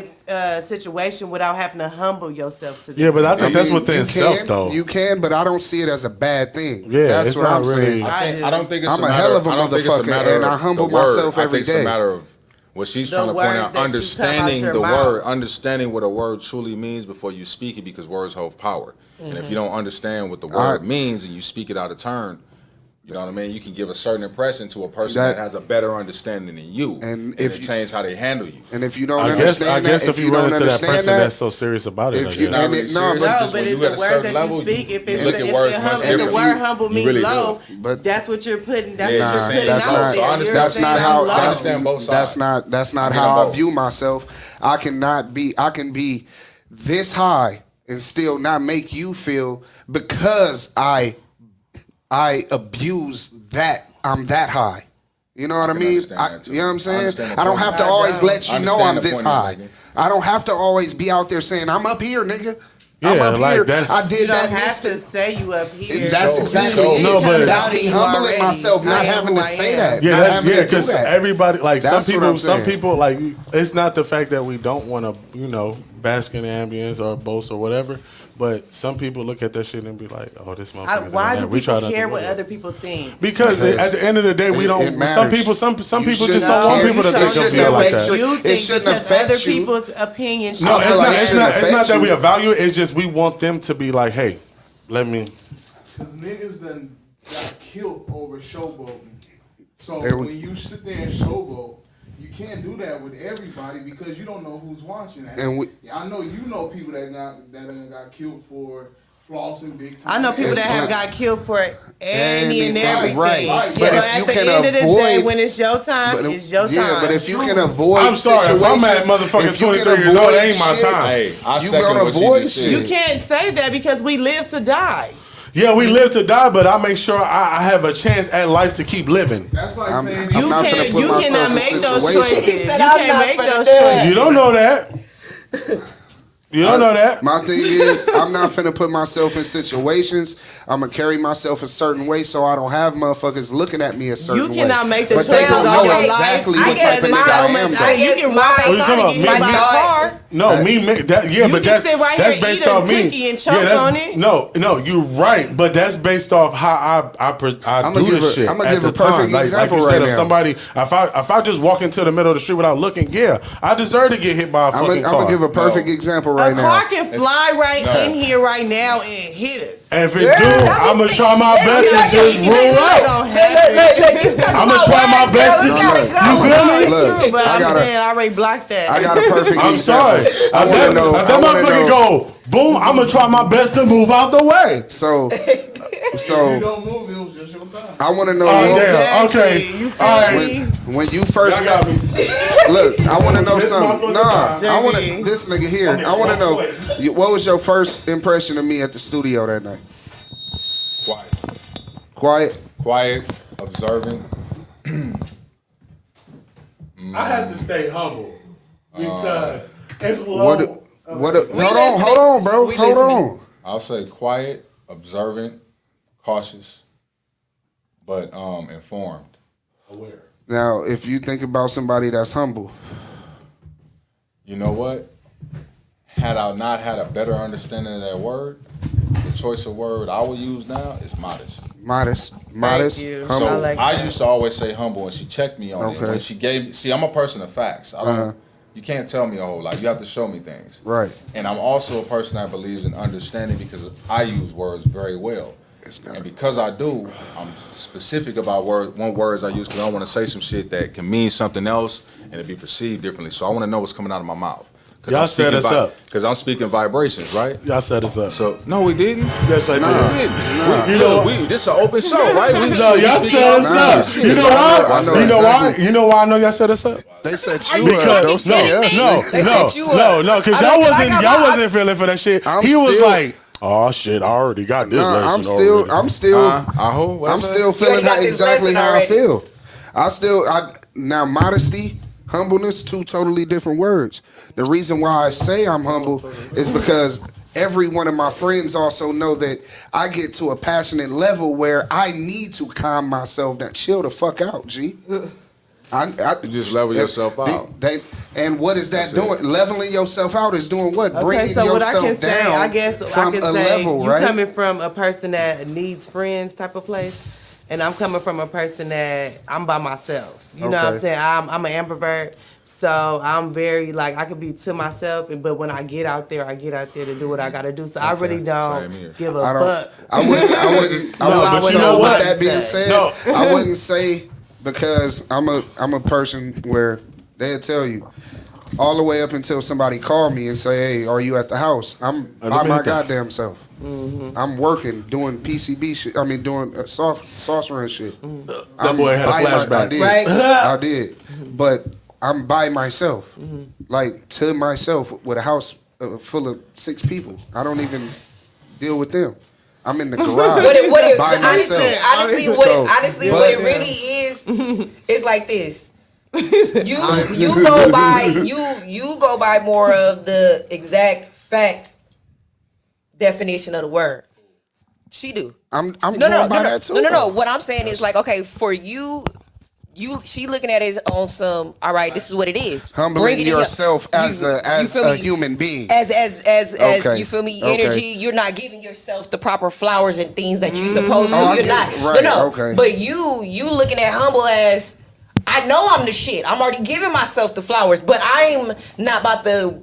situation without having to humble yourself to them. Yeah, but I think that's mean, within you self, can, though. You can, but I don't see it as a bad thing. Yeah, That's it's what not I'm really- saying. I don't think it's I'm a a matter, hell of a I don't think it's a motherfucker, matter and I of humble the word. myself I every think it's day. a matter of what she's The trying to point words out, that you come out understanding your the mouth. word, understanding what a word truly means before you speak it, because words hold power. And if you don't understand what the word means and you speak it out of turn, you know what I mean? You can give a certain impression to a person that, That- has a better understanding than you, And and if it you- change how they handle you. And if you don't I understand guess that, if you run don't into that understand person that, that's so serious about it, if I you- guess. Not and really it- no, serious, but- No, just but when it's you the at a words certain that level, you speak. If it's look at if words the, much if the differently. word humble You means really do. low, But- that's what you're putting. That's Yeah, what you're you're saying putting that's out not- there. so I understand- You're That's saying not I'm how. low. I understand both sides. That's not I get how them I both. view myself. I cannot be. I can be this high and still not make you feel because I abuse that. I'm that high. You know what I can mean? understand that, too. You know what I'm I saying? understand the I don't point. have to I always don't. let I you know understand I'm the this point you're high. making. I don't have to always be out there saying I'm up here, nigga. I'm Yeah, up like here. that's- I You did don't that. have to Mr. say you up here. That's Show- exactly show- it. No, but- That's me humbling Already. myself, I not am having who to I say am. that. Yeah, not that's having to do because that. everybody like That's what I'm some saying. people like it's not the fact that we don't want to bask in the ambience or boast or whatever, but some people look at that shit and be like, oh, this motherfucker. Why doing do that. We try people not to care look what at it. other people think? Because at the end of the day, we It don't. Some matters. people, some You people shouldn't just don't want care. people to You think shouldn't of feel like affect that. your- You It think shouldn't because affect other you. people's opinions. No, I it's feel not. like it It's shouldn't not. It's affect not that we you. evaluate. It's just we want them to be like, hey, let me. Because niggas done got killed over showboating. So There we- when you sit there and showboat, you can't do that with everybody because you don't know who's watching. And we- I know you know people that got killed for flossing big time. I know people that have got killed for any and Anything, everything. right. But So if at you the can end of the day, avoid- when it's your time, it's your time. Yeah, but if you can avoid I'm sorry. If I'm at situations- motherfucking if you can 23 years old, avoid it ain't my shit, time. Hey, I You second gonna what she avoid just shit. said. you can't say that because we live to die. Yeah, we live to die, but I make sure I have a chance at life to keep living. That's like I'm- saying I'm You not can't. finna put You myself cannot in make those situations. choices. He You said, "I'm can't not make finna those do it." choices. You don't know that. You don't know that. My thing is, I'm not finna put myself in situations. I'm gonna carry myself a certain way so I don't have motherfuckers looking at me a certain way. You cannot make the But they choices don't all know your exactly life. what type of nigga I am, though. You can walk What you outside talking and get hit about? by a car. No, me make that. Yeah, You but can that's sit right that's here, based eat a off me. cookie and choke that's, on it. No, you're right, but that's based off how I I'ma do give the a- shit. I'ma at give the a perfect time. Like example you said, right if now. somebody, if I just walk into the middle of the street without looking, yeah, I deserve to get hit by a I'm fucking car. gonna give a perfect example right A now. car can fly right No. in here right now and hit us. and if it do, I'm gonna try my best to just You roll ain't out. gonna happen. I'm gonna try my best to. No, You feel me? Look, But I I'm got saying a, I already blocked that. I got a perfect I'm example. sorry. I wanna know. If that I wanna motherfucker know. go boom, I'm gonna try my best to move out the way. So, you don't move, it was just your time. I want to know. Oh, what- damn. Okay. You feel All right. me? When you first Y'all got met, me. look, I want to know This something. motherfucker Nah, time. I want to. JB. This nigga here. I want to know what was your first impression of me at the studio that night? Quiet, Quiet. observant. I had to stay humble because it's low. What? Hold on, bro. Hold on. I'll say quiet, observant, cautious, but informed. Aware. Now, if you think about somebody that's humble, You know what? Had I not had a better understanding of that word, the choice of word I would use now is modest. modest, you. humble. So I like I that. used to always say humble, and she checked me on it. Okay. When she gave me, see, I'm a person of facts. I don't. Uh-huh. You can't tell me a whole lot. You have to show me things. Right. And I'm also a person that believes in understanding because I use words very well. And because I do, I'm specific about words I use because I don't want to say some shit that can mean something else and it be perceived differently. So I want to know what's coming out of my mouth. Y'all set us up. Because I'm speaking vibrations, right? Y'all set us up. So no, we didn't. Yes, I We did. didn't. You know, This is an open show, right? We no, y'all speak set our us minds. up. You know why? I know You know why? exactly. You know why I know y'all set us up? They set you up. Because Don't say us. They set you up. no, because I y'all mean, 'cause I got y'all my- wasn't feeling for that shit. I'm He was still- like, oh shit, I already got this lesson. I'm still What's that? feeling already got this exactly lesson how I already. feel. Now modesty, humbleness, two totally different words. The reason why I say I'm humble is because every one of my friends also know that I get to a passionate level where I need to calm myself down. Chill the fuck out, G. You just level yourself out. And what is that That's it. doing? Leveling yourself out is doing what? Okay, Bringing so what I yourself can say, down I guess from I can a say, level, you right? coming from a person that needs friends type of place, and I'm coming from a person that I'm by myself. You know what I'm Okay. saying? I'm an ambivert, so I'm very like I could be to myself, but when I get out there to do what I gotta do. So I really Same don't here. give a I don't. fuck. I wouldn't. but so you know with what? that being said, No. I wouldn't say because I'm a person where they'll tell you all the way up until somebody call me and say, "Hey, are you at the house?" I'm Let by me my hit that. goddamn self. I'm working, doing PCB shit. I mean, doing sorcerer shit. That boy had a by my- flashback. I did. Right. I did. But I'm by myself, like to myself, with a house full of 6 people. I don't even deal with them. I'm in the garage What it by honestly, myself. honestly, So, what it but- really is like this. You go by more of the exact fact definition of the word. She do. I'm going by that too. No. What I'm saying is like, okay, for you, she looking at it on some. All right, this is what it is. Humbling Bring it in yourself as you feel a me? human being. As Okay. you feel me, Okay. energy. You're not giving yourself the proper flowers and things that you're supposed to. Oh, I You're get not. it. Right, No. okay. But you looking at humble as, I know I'm the shit. I'm already giving myself the flowers, but I'm not about the.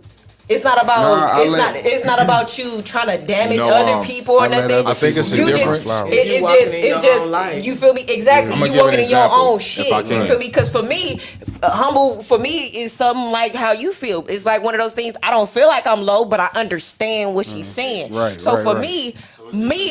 It's not about. Nah, it's not about you trying to damage No, other people or I let nothing. other I think it's a You difference. just, Flowers. it's You walking just, in it's your just, own life. you feel me? Exactly. I'ma You give walking an in your example, own if shit. I You can. feel me? Because for me, humble for me is something like how you feel. It's like one of those things. I don't feel like I'm low, but I understand what she's saying. Right, So right, for right. me,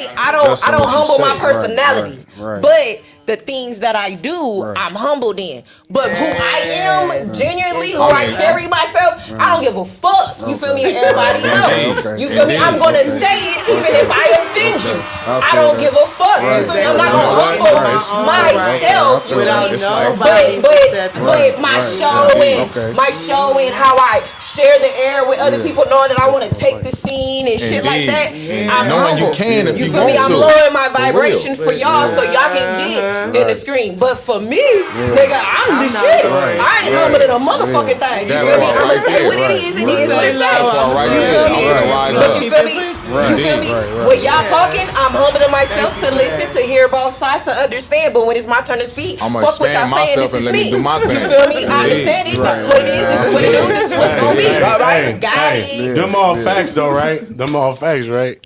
I Just don't what you humble say. my personality, right. but the things that I do, Right. I'm humbled in. But who I am, genuinely, who I I mean- carry myself, I don't give a fuck. You feel me? And everybody know. Okay. You feel me? I'm gonna say it even if I offend you. I don't give a fuck. You feel me? I'm not gonna Right. humble Right. myself. You feel Without me? It's like- nobody accepting But my showing, Okay. my showing how I share the air with other people, knowing that I want to take the scene and shit like that. I'm Knowing you humble. can if you feel me? want I'm to. lowering my For real. vibrations for y'all so y'all can get in the screen. But for me, nigga, I'm the not shit. lowering. I ain't humbling a motherfucking thing. You That feel me? part I'ma right say there. what it is, and it is what it That part right say. You there. feel I'm me? gonna rise But up. you feel me? You feel me? Right. When y'all talking, I'm humbling myself to listen, to hear both sides, to understand. But when it's my turn to speak, I'ma fuck what y'all stand saying. myself This and is let me me. do my You thing. feel me? I understand it. This is what it is. This is what it do. This is what's gonna be. All right, got it. Them all facts though, right? Them all facts, right?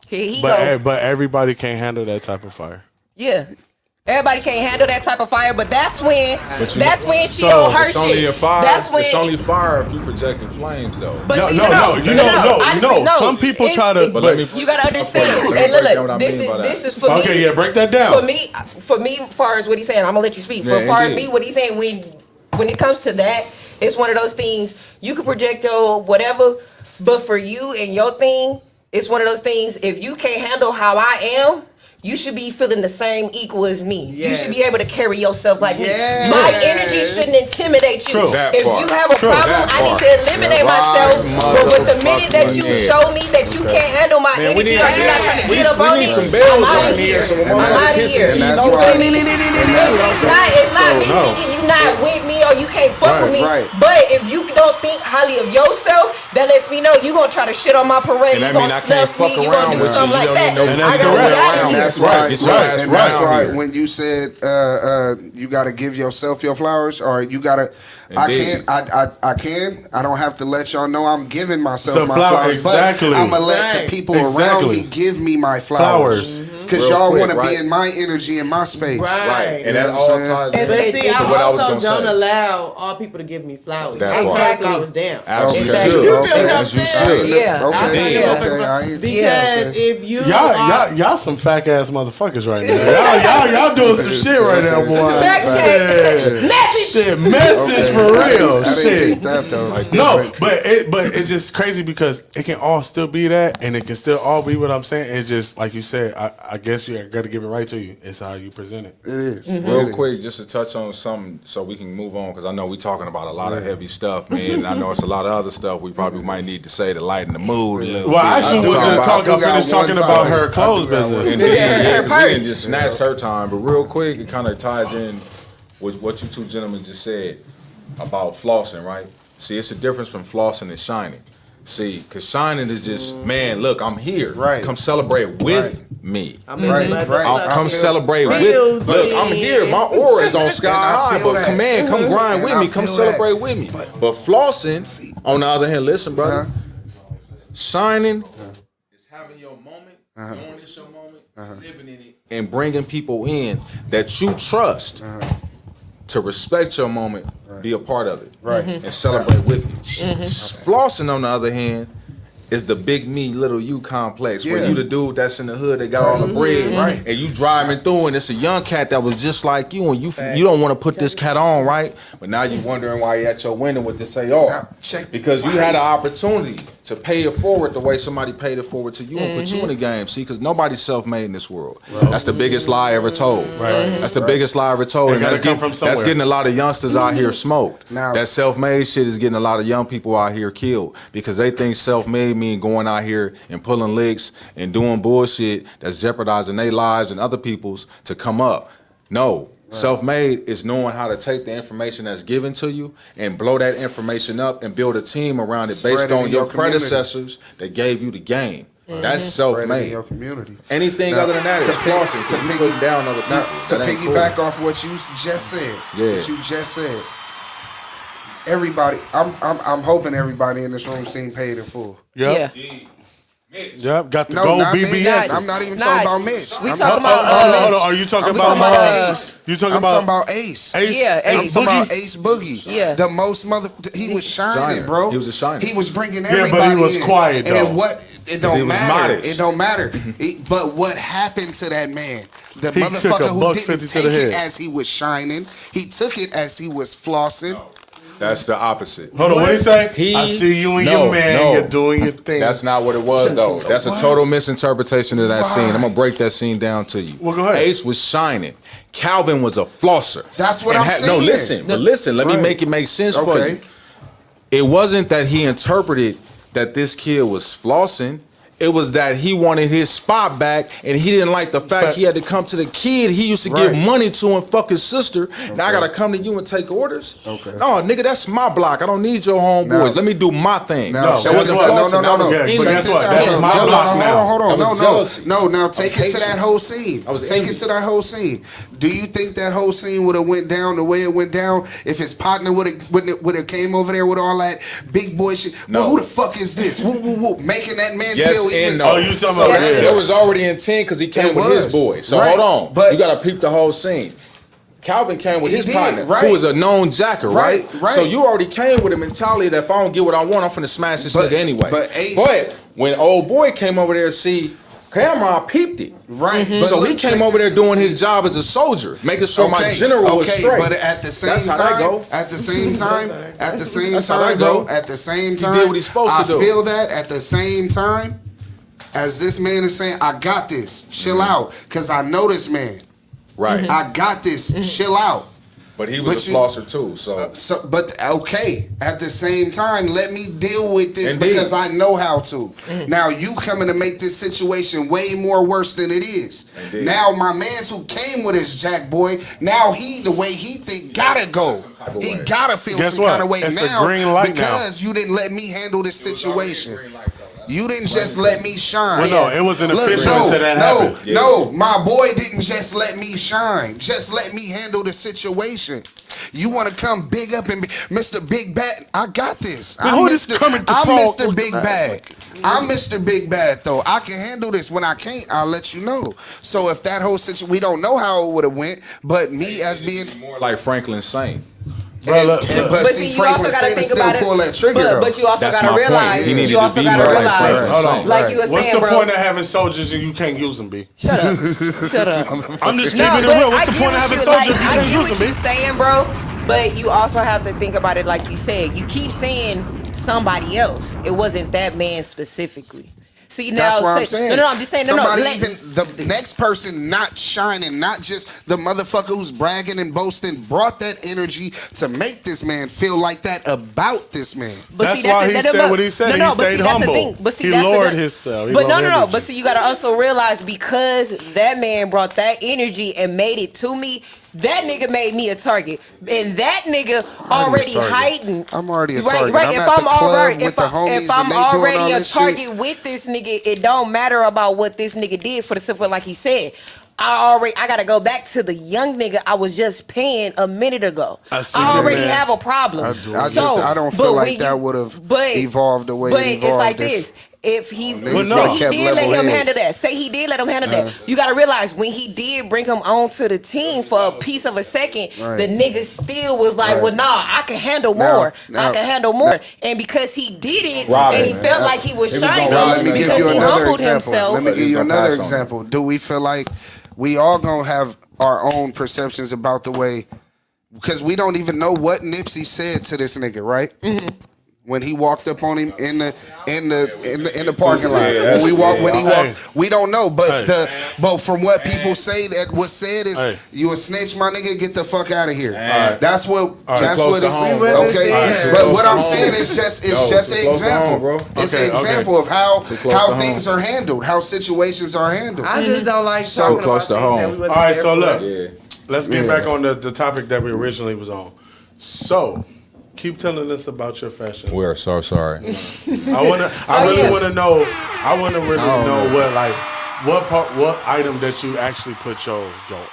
Here he go. But everybody can't handle that type of fire. Yeah. Everybody can't handle that type of fire, but that's when But you that's know- when she so on her It's only shit. a fire. That's when It's only fire if you projecting flames, though. But No, see, no, no, honestly, no. Some people try to- But let me- You gotta understand. Let me And break down what I look, this mean by is that. for me. Okay, yeah, break that down. For me, as far as what he's saying, I'm gonna let you speak. Yeah, But as far as indeed. me, what he's saying, when it comes to that, it's one of those things you can project your whatever, but for you and your thing, it's one of those things. If you can't handle how I am, you should be feeling the same equal as me. You Yes. should be able to carry yourself like Yes. me. My energy shouldn't intimidate you. True. That If part. you have a True. problem, That I need part. to eliminate Yeah. myself. Right, But the minute that you motherfucking show me that you can't handle my Man, we energy need- or you're not trying to we get up need on it, some bells I'm out out of here here. so I'm my mama out of kissing here. and You that's feel why- me? It's not me no. thinking you not with me or you can't fuck Right, with me. right. But if you don't think highly of yourself, that lets me know you gonna try to shit on my parade. And You that gonna mean I can't snuff me. fuck You around gonna do with you. something You like don't that. need no And I that's gotta correct. be out of And here. that's Right, why, get your ass and that's round why here. when you said you got to give yourself your flowers, or you got to, Indeed. I don't have to let y'all know I'm giving myself So my flower- flowers. exactly. But I'm gonna let Right. the people Exactly. around me give me my flowers. Flowers. Because Real y'all quick, want to right? be in my energy, in my space. Right, and You that know all what I'm ties saying? into But See, I what I was also gonna don't say. allow all people to give me flowers. That I turn part. flowers down. As you Exactly. should. You feel what I'm As you saying? should. Yeah. Okay, Yeah. okay, I ain't- Because if you Y'all some fake ass motherfuckers right now. Y'all doing some shit right now, boy. Fact check. Message. Shit, message Okay, for I didn't- real. I didn't Shit. think that though. No, but it's just crazy because it can all still be that, and it can still all be what I'm saying. It's just like you said. I guess you got to give it right to you. It's how you present it. It is. Real It is. quick, just to touch on something so we can move on, because I know we talking about a lot of heavy stuff, man. And I know it's a lot of other stuff we probably might need to say to lighten the mood a little Well, bit. actually, I'm we're talking gonna about- talk. I I got finished one talking about time. her clothes I do got business. And her we purse. didn't just snatched her time, but real quick, it kind of ties in with what you two gentlemen just said about flossing, right? See, it's a difference from flossing and shining. See, because shining is just, man, look, I'm here. Right. Come celebrate with me. I'm in Right, the right. I'll I come feel- celebrate right. with. Look, I'm here. My aura is on sky And I high. feel But that. come in, come grind And with I me. Come feel celebrate that. with me. But flossing, on the other hand, listen, brother. Shining is having your moment, knowing it's your moment, living in it, and bringing people in that you trust to respect your moment, be a part of it, and celebrate with you. Flossing, on the other hand, is the big me, little you complex, where Yeah. you the dude that's in the hood that got all the bread, Right. and you driving through, and it's a young cat that was just like you, and you don't want to put this cat on, right? But now you wondering why he at your window with this AR, Now, check- because you had an opportunity to pay it forward the way somebody paid it forward to you and put you in the game. See, because nobody's self-made in this world. That's the biggest lie ever told. That's the biggest lie ever told. It And gotta that's come getting, from that's somewhere. getting a lot of youngsters out here smoked. Now- That self-made shit is getting a lot of young people out here killed because they think self-made mean going out here and pulling licks and doing bullshit that's jeopardizing their lives and other people's to come up. No. Self-made is knowing how to take the information that's given to you and blow that information up and build a team around it Spread based it on in your your community. predecessors that gave you the game. That's Spread it in self-made. your community. Anything Now, other than that to is pick- flossing. to To you piggy- putting down other people. Now, to That ain't piggyback cool. off what you just said, Yeah. what you just said, everybody, I'm hoping everybody in this room seen Paid in Full. Yep. Yeah. Yep. Got the No, gold not BBS. Mitch. I'm not even talking about Mitch. We I'm talking not about, Hold on. Are you talking I'm about? talking about Ace. You talking I'm about? talking about Ace. Ace? Yeah, I'm Ace. talking Boogie? about Ace Boogie. Yeah. The most he was shining, Shiner. bro. He was a shiner. He was bringing but he everybody was in. quiet, though. And what it he don't was matter. modest. It don't matter. But what happened to that man? The He took a motherfucker who buck didn't 50 to take the it head. as he was shining. He took it as he was flossing. That's the opposite. Hold on. What did he say? He- I see you and No, your man. no. You're doing your thing. That's not what it was, though. That's a What? total misinterpretation of that Why? scene. I'm gonna break that scene down to you. Well, go ahead. Ace was shining. Calvin was a flosser. That's what And I'm No, saying. listen. But listen. Let me Right. make it make sense for Okay. you. It wasn't that he interpreted that this kid was flossing. It was that he wanted his spot back, and he didn't like the fact he had to come to the kid he used to give Right. money to and fuck his sister. Now I gotta come to you and take orders. Okay. Oh, nigga, that's my block. I don't need your homeboys. Now- Let me do my thing. Now, No, check guess this what? out. flossing. No. That was Yeah, envy. but Check guess this what? out. That's Hold my on, block now. Hold on. That was No. jealousy. No, now That was take it to hatred. that whole scene. That was Take envy. it to that whole scene. Do you think that whole scene would have went down the way it went down if his partner would have came over there with all that big boy shit? No. Well, who the fuck is this? Woo, woo, woo. Making that man Yes feel even and so. no. Oh, you talking so about- that's- There was already intent because he came It with was. his boy. So Right. hold on. But- you gotta peep the whole scene. Calvin came with He his did, partner, right. who was a known jacker, right? Right. So you already came with a mentality that if I don't get what I want, I'm finna smash this But- nigga anyway. but Ace- when old boy came over there to see Cameron, peeped it. Right. Mm-hmm. So But he look, came check over this- there doing see- his job as a soldier, making sure my general was straight. but at the same That's how that time, go. at the same time, at the same That's how time, that go. bro, at the same He time, did what he's supposed to do. I feel that at the same time, as this man is saying, I got this. Chill out, cause I know this man. Right. I got this. Chill out. But he was But a you- flosser too, so. So, but okay, at the same time, let me deal with this Indeed. because I know how to. Now you coming to make this situation way more worse than it is. Indeed. Now my man's who came with his jack boy, now he the way he think gotta go. type of He way. gotta feel Guess some what? kind of way It's a now green light now. because you didn't let me handle this situation. You didn't just let me shine. Well, no, it was an Look, official no, until that no, happened. no, my boy didn't just let me shine. Just let me handle the situation. You want to come big up and be Mr. Big Bad? I got this. Man, who this coming to I'm fault Mr. with Big the Bad. I'm Mr. Big Bad though. I can handle this. When I can't, I'll let you know. So if that whole situation, we don't know how it would have went, but me as being more like Franklin Saint. but But see, see, you also Franklin gotta Saint think still about it. pull that trigger though. But you also That's gotta my point. realize. He needed You to also be gotta more like realize. Franklin Hold on. Saint. Like you were What's saying, the bro. point of having soldiers and you can't use them, B? Shut up. Shut up. I'm just No, keeping it but real. What's I the get point of what having you soldiers like. if you I can't get use what them, you're B? saying, bro. But you also have to think about it like you said. You keep saying somebody else. It wasn't that man specifically. See now, That's what I'm saying. No, I'm just saying. Somebody No. even the next person not shining, not just the motherfucker who's bragging and boasting, brought that energy to make this man feel like that about this man. But That's see, why the- he said what he said. He but stayed see, that's humble. the thing. But see, He that's lowered the, himself. He But no. lowered energy. But see, you gotta also realize because that man brought that energy and made it to me. That nigga made me a target, and that nigga already target. heightened. I'm already a Right, target. right. I'm If at I'm the club already, with the homies if I'm and they doing already all a this target shit. with this nigga, it don't matter about what this nigga did for the simple, like he said. I gotta go back to the young nigga I was just paying a minute ago. I see I that, already man. have a problem. I don't feel but like when that would have but- evolved the way But it it's evolved like if- this. If he Niggas say no. he kept did let level him heads. handle that, say he did let him handle that, you gotta realize when he did bring him onto the team for a piece of a second, Right. the nigga still was like, Right. well, nah, I can handle Now- more. now- I can handle more. And because he did it, Robin, and he man. felt like he was He was gonna shining rob Let me give because you he another humbled example. himself. Let me give you He's gonna another pass on example. Do we feel like we all gonna have our own perceptions about the way? Because we don't even know what Nipsey said to this nigga, right? When he walked up on him in the parking lot, Yeah, when he Hey. walked, we don't know. But Hey. but from what people say, that was said is Hey. you a snitch, my nigga. Get the fuck out of here. right. That's what. right. That's Close what to it's. home, bro. Okay, Alright, but close what to I'm home. saying is just Yo, an too close to example, home, bro. It's an Okay, okay. example of how Too close to things home. are handled, how situations are handled. I just don't like So talking close about to things home. that we wasn't All right, there so for. look. Yeah. Let's get Yeah. back on the topic that we originally was on. So, keep telling us about your fashion. We are so sorry. I really yes. want to know. I want to really know what item that you actually put your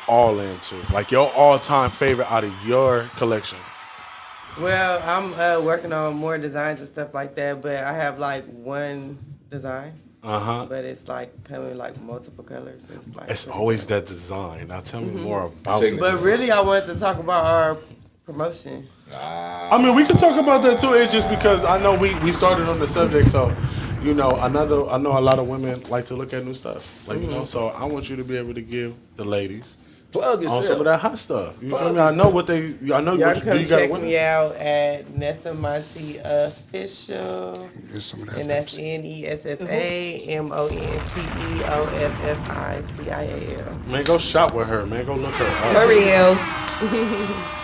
all into, like your all-time favorite out of your collection. Well, I'm working on more designs and stuff like that, but I have like one design, but it's like coming like multiple colors. It's like It's always that design. Now tell me more about Signature. the But design. really, I wanted to talk about our promotion. I mean, we can talk about that too. It's just because I know we started on the subject, so you know, I know a lot of women like to look at new stuff, like you know. So I want you to be able to give the ladies Plug on some of that hot stuff. You feel me? I know what they. I know Y'all what come you got. check me out at Nessa Monty Official, Here's some of that and that's NESSAMONTEOFFICIAL. Man, go shop with her. Man, go look her up. For real.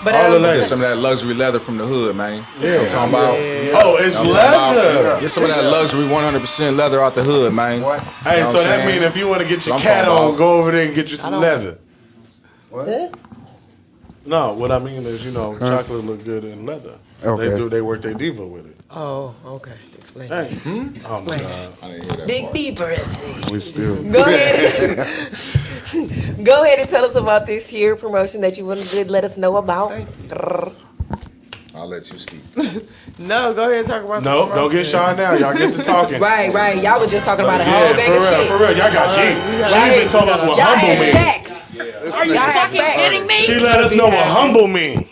But All the Get ladies. some of that luxury leather from the hood, man. You know what I'm talking about? Oh, it's You know what I'm talking leather. about? Get some of that luxury 100% leather out the hood, man. What? Hey, You know so what I'm that saying? means if you want to get your I'm cat talking on, about. go over there and get you some leather. What? No, what I mean is, you know, chocolate look good in leather. Okay. They work their diva with it. Oh, okay. Explain. Hey. Oh my Explain. God. I didn't hear that Dig part. deeper, SC. We still. Go ahead. Go ahead and tell us about this here promotion that you want to let us know about. I'll let you speak. No, go ahead and talk about No, the don't get promotion. shy now. Y'all get to talking. Right. Y'all was just talking about a Yeah, whole bag of shit. for real. Y'all got deep. She Right. even told us what Y'all humble had means. facts. Are you Y'all had facts. She let us know what humble means.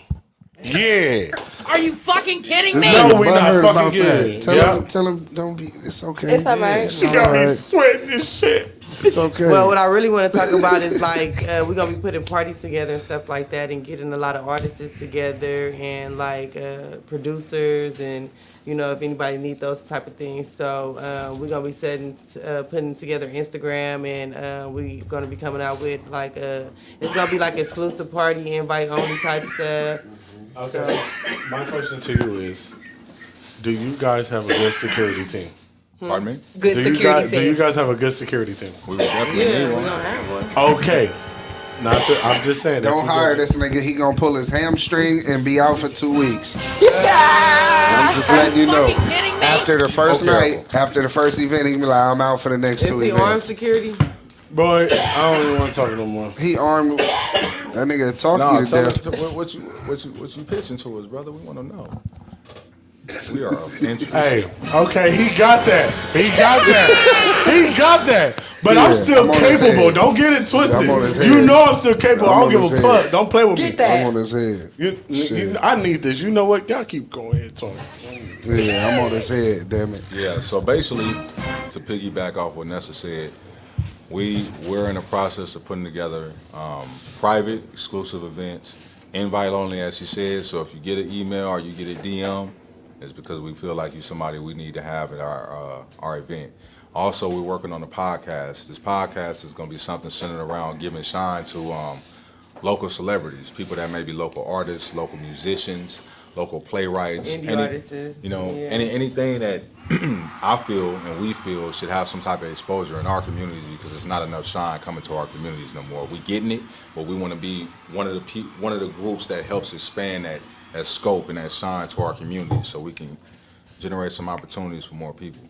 Yeah. Are you fucking kidding me? No, we not Butthurt fucking about good. that. Yeah. Tell him, don't be. It's okay. It's all right. She got me sweating this shit. It's okay. Well, what I really want to talk about is like we're gonna be putting parties together and stuff like that, and getting a lot of artists together and like producers and you know if anybody need those type of things. So we're gonna be putting together Instagram, and we're gonna be coming out with like it's gonna be like exclusive party invite only type stuff. Okay. My question to you is, do you guys have a good security team? Pardon me? Good Do you security guys, do you team. guys have a good security team? We would definitely Yeah, need we're one. gonna have one. Okay. I'm just saying. Don't if you hire go- this nigga. He gonna pull his hamstring and be out for 2 weeks. Yeah. I'm just letting you know. Fucking kidding kidding me? After the first Okay. night, after the first event, he can be like, I'm out for the next Is two he armed events. security? Boy, I don't even want to talk no more. He armed. That nigga talk No, you to tell death. us what you pitching to us, brother. We want to know. We are of interest. Hey, okay, he got that. He got that. He got that. But I'm Yeah, still I'm on his capable. head. Don't get it twisted. I'm on his You head. know I'm still capable. I'm I don't on give a his fuck. head. Don't play with Get me. that. I'm on his head. I need this. You know what? Y'all keep going ahead talking. Yeah, I'm on his head. Damn it. Yeah, so basically, to piggyback off what Nessa said, we're in the process of putting together private, exclusive events, invite only, as she said. So if you get an email or you get a DM, it's because we feel like you're somebody we need to have at our event. Also, we're working on a podcast. This podcast is going to be something centered around giving shine to local celebrities, people that may be local artists, local musicians, local playwrights, Indie artists, you know, yeah. anything that I feel and we feel should have some type of exposure in our communities, because there's not enough shine coming to our communities no more. We getting it, but we want to be one of the groups that helps expand that scope and that shine to our communities, so we can generate some opportunities for more people.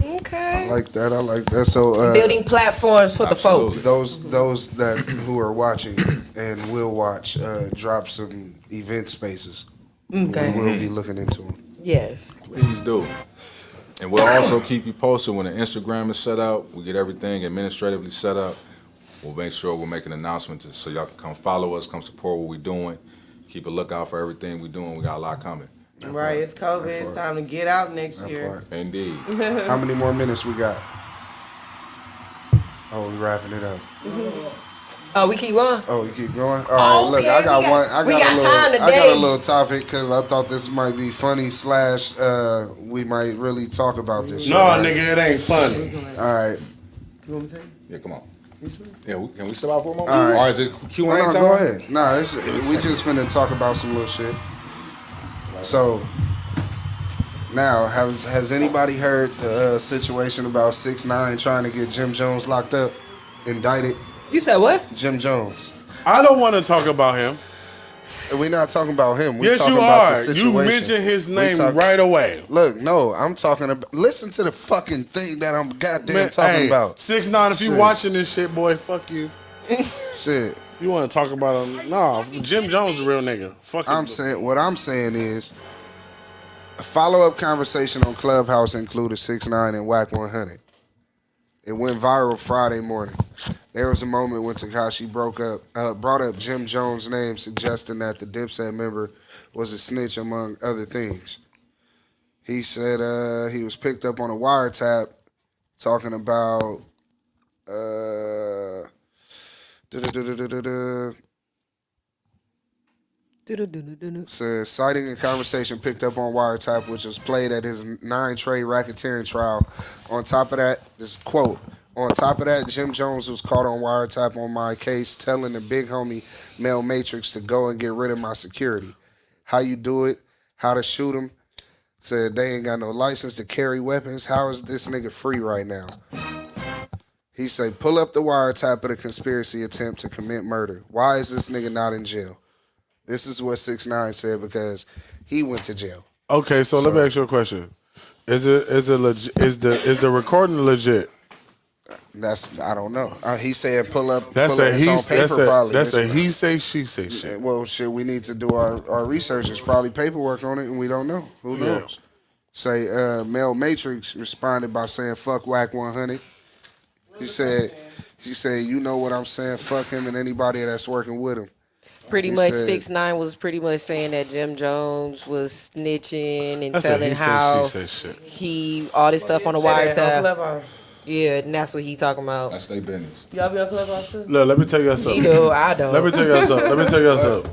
Okay. I like that. So Building platforms for the Absolutely. folks. those that who are watching and will watch, drop some event spaces. Okay. We will be looking into them. Yes. Please do. And we'll also keep you posted when the Instagram is set up. We get everything administratively set up. We'll make sure we're making announcements so y'all can come follow us, come support what we're doing. Keep a lookout for everything we're doing. We got a lot coming. Right, it's COVID. It's time to get out next year. Part. Indeed. How many more minutes we got? Oh, we wrapping it up. Oh, we keep going. Oh, you keep going. All right, look, Okay, I got we got- one. I we got got a little. time I got today. a little topic because I thought this might be funny. / we might really talk about this. No, shit, right? nigga, it ain't funny. All right. You want me to tell you? Yeah, come on. Yeah, can we step out for a moment? All right. Or is it Q&A No, time? go ahead. No, we just finna talk about some little shit. So, now, has anybody heard the situation about 6ix9ine trying to get Jim Jones locked up, indicted? You said what? Jim Jones. I don't want to talk about him. We're not talking about him. We're Yes, talking you about are. the You situation. mentioned his We name talk- right away. Look, no, I'm talking about. Listen to the fucking thing that I'm goddamn Man, talking hey, about. 6ix9ine, if you Shit. watching this shit, boy, fuck you. Shit. You want to talk about him? No, Jim Jones the real nigga. Fuck him. What I'm saying is, a follow-up conversation on Clubhouse included 6ix9ine and Whack 100. It went viral Friday morning. There was a moment when Tekashi brought up Jim Jones' name, suggesting that the Dipset member was a snitch, among other things. He said he was picked up on a wiretap talking about says citing a conversation picked up on wiretap, which was played at his 9-tray racketeering trial. On top of that, this quote, on top of that, Jim Jones was caught on wiretap on my case, telling the big homie Mel Matrix to go and get rid of my security. How you do it, how to shoot him. Said they ain't got no license to carry weapons. How is this nigga free right now? He said, pull up the wiretap of the conspiracy attempt to commit murder. Why is this nigga not in jail? This is what 6ix9ine said because he went to jail. Okay, so let me ask you a question. Is the recording legit? I don't know. He said pull up. That's pull a up, it's he. on paper probably. That's a It's- he say she say shit. Well, shit, we need to do our research. There's probably paperwork on it, and we don't know. Who knows? Say, Mel Matrix responded by saying, "Fuck Whack 100." He said, "You know what I'm saying? Fuck him and anybody that's working with him." Pretty He much said- 6ix9ine was pretty much saying that Jim Jones was snitching and That's a telling he say how she say shit. he all this stuff on the Say that on wiretap. Clubhouse. Yeah, and that's what he talking about. That's their business. Y'all be on Clubhouse too? Look, let me tell you He something. do, I don't. Let me tell you something.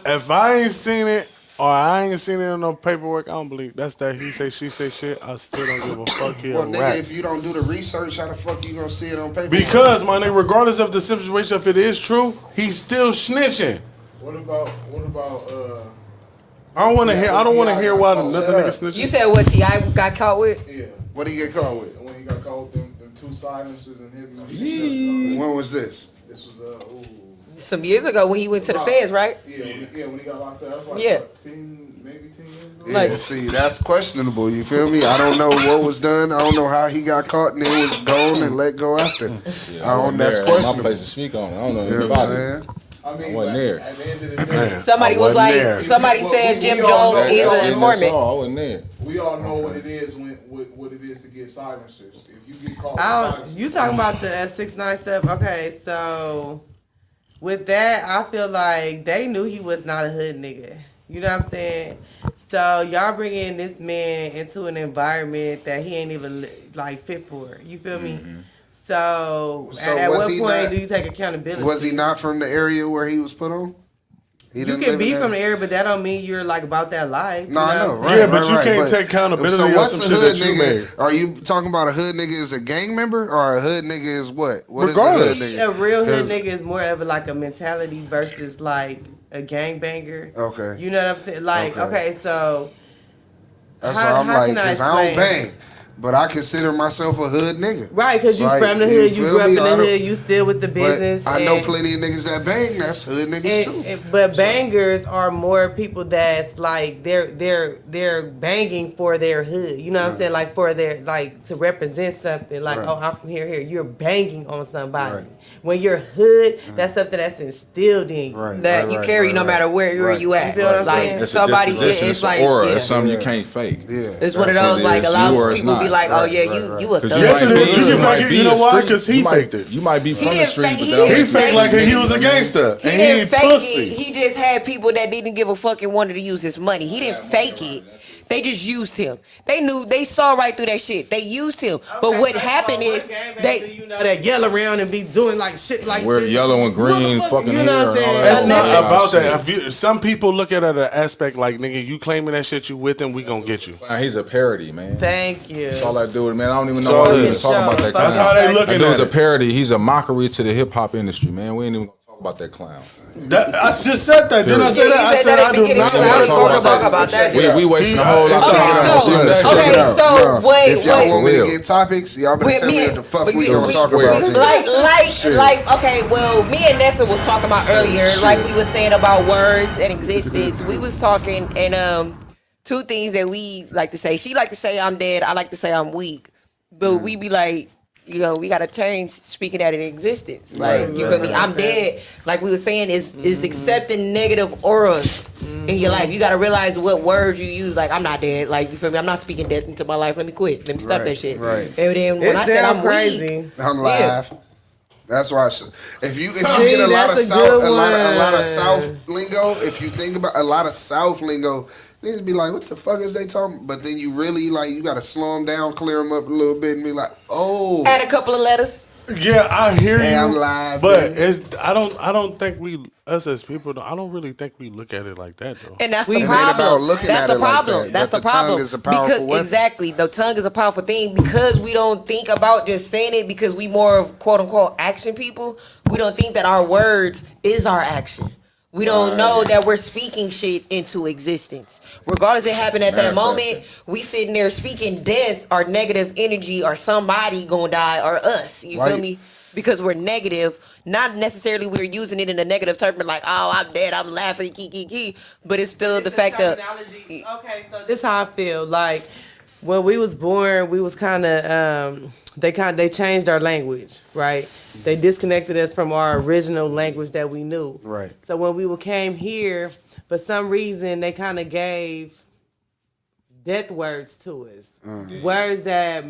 If I ain't seen it or I ain't seen it in no paperwork, I don't believe that's that he say she say shit. I still don't give a fuck here. Well, nigga, if you don't do the research, how the fuck you gonna see it on paper? Because my nigga, regardless of the situation, if it is true, he's still snitching. What about I don't want to hear. I don't want to hear why another Shut nigga up. snitching. You said what T.I. got caught with? yeah, What did he get caught with? when he got caught with them 2 silencers and hit me. When was this? This was Some years ago when he went to the feds, right? when he got locked up. That was like Yeah. what, 10 maybe 10 years ago. Yeah, see, that's questionable. You feel me? I don't know what was done. I don't know how he got caught and it was gone and let go after. Yeah, I don't. That's my questionable. place to speak on it. I don't know You anything know what about I'm it. saying? I mean, wasn't there. at the end of the day, Somebody I was wasn't like, there. somebody Well, said we Jim all Jones know is that. an informant. I wasn't there. we all know what it is when what it is to get silencers. If you get caught with I silencers, don't, you talking about the 6ix9ine stuff? Okay, so with that, I feel like they knew he was not a hood nigga. You know what I'm saying? So y'all bringing this man into an environment that he ain't even like fit for. You feel me? So at was what he point not- do you take accountability? Was he not from the area where he was put on? He You didn't can live be in from that- the area, but that don't mean you're like about that life. No, you I know, what I'm right? saying? Yeah, but you right, can't take accountability So on what's some a shit hood that you nigga? made. Are you talking about a hood nigga is a gang member or a hood nigga is what? What Regardless. is a hood A nigga? real hood 'Cause- nigga is more of like a mentality versus like a gangbanger. Okay. You know what I'm saying? Like, Okay. okay, so That's How- why I'm how like, can I because I don't explain? bang, but I consider myself a hood nigga. right, because you Like, from the you hood, you feel grew up me? in the I don't- hood, you still with the business. But I know and- plenty of niggas that bang. That's hood niggas too. But bangers are more people that's like they're banging for their hood. You know what I'm saying? Like for their like to represent something. Like Right. oh, I'm from here. You're banging on somebody. Right. When you're hood, that's something that's instilled in you. Right, That right, you right, carry right, no right. matter where Right. you at. You feel what I'm like saying? It's somebody, a disposition, it's it's like an aura. yeah. It's something you can't fake. Yeah. It's one of That's those what it like is. a lot You or of it's people be not. like, oh Right, yeah, right, you right. you a 'Cause thug. Yes, it is. You can might fake it. be You know a why? street- 'Cause he you might- faked it. You might be from the didn't streets, fake- but he that don't didn't He make faked fake like you he was a nigga. gangster, He and he didn't ain't fake pussy. it. He just had people that didn't give a fuck and wanted to use his money. He didn't fake it. They just used him. They saw right through that shit. They used him. But what happened is they you know that yell around and be doing like shit like Wear this. yellow and green, Motherfucker, fucking you know hair what I'm and all saying? that. It's Unless not they- about shit. that. If you, some people look at it as an aspect like, nigga, you claiming that shit, you with him, we gonna get you. Nah, he's a parody, man. Thank you. That's all I do. Man, I don't even know So why it we even is. talking about that clown. That's how they That looking dude's at a it. parody. He's a mockery to the hip hop industry, man. We ain't even gonna talk about that clown. I just said that. Didn't I say Yeah, that? you I said said that at I the do beginning, not so I want was to going to talk talk about about that. We wasting a whole lot of Okay, time. so- Check okay, it out. so wait, If y'all wait. want me Real. to get topics, y'all better With tell me what the fuck we gonna talk swear. about. then. like okay, well, me and Nessa was talking about earlier, like we was saying about words and existence. We was talking and two things that we like to say. She like to say I'm dead, I like to say I'm weak. But we be like, you know, we gotta change speaking that in existence. Like Right, you right, feel me? right. I'm dead. Like we were saying, is accepting negative auras in your life. You gotta realize what words you use. Like I'm not dead. Like you feel me? I'm not speaking death into my life. Let me quit. Let me stop Right, that shit. right. And then when It I said sound I'm crazy. weak, I'm Yeah. live. That's why if you See, get a lot of that's a South good a lot of one. South lingo, if you think about a lot of South lingo, niggas be like, what the fuck is they talking? But then you really like you gotta slow them down, clear them up a little bit, and be like, oh, add a couple of letters. Yeah, I hear Hey, you. I'm live, but baby. it's I don't think we us as people. I don't really think we look at it like that though. And that's It the ain't problem. about looking That's at the it like problem. that, That's but the the tongue problem. is a powerful because weapon. exactly, the tongue is a powerful thing because we don't think about just saying it because we more of quote unquote action people. We don't think that our words is our action. We don't know that we're speaking shit into existence. Regardless it happened at that moment, we sitting there speaking death or negative energy or somebody gonna die or us. You Why feel you- me? Because we're negative, not necessarily we're using it in a negative term, but like, oh, I'm dead, I'm laughing, key. But it's still the fact that Okay, so this how I feel. Like when we was born, we was kind of they changed our language, right? They disconnected us from our original language that we knew. Right. So when we came here, for some reason, they kind of gave death words to us, words that.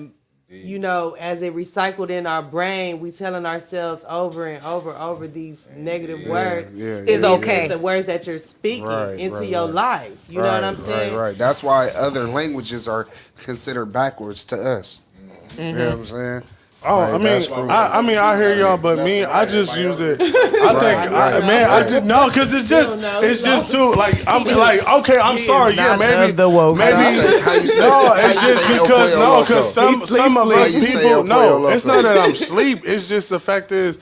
You know, as it recycled in our brain, we telling ourselves over and over these negative words. It's okay. It's the words that you're speaking Right, into right, your right. life. You know what I'm saying? Right. That's why other languages are considered backwards to us. You know what I'm saying? Oh, Right, I mean, that's what I mean, I hear y'all, but me, I just use it. I think, right. man, I just no, because it's just too like I'm like, okay, I'm He sorry, is yeah, not maybe, of the woke. maybe. How you say- No, how it's you just say El because Pollo no, Loco? because some of How us you say people El Pollo no, Loco? it's not that I'm asleep. It's just the fact is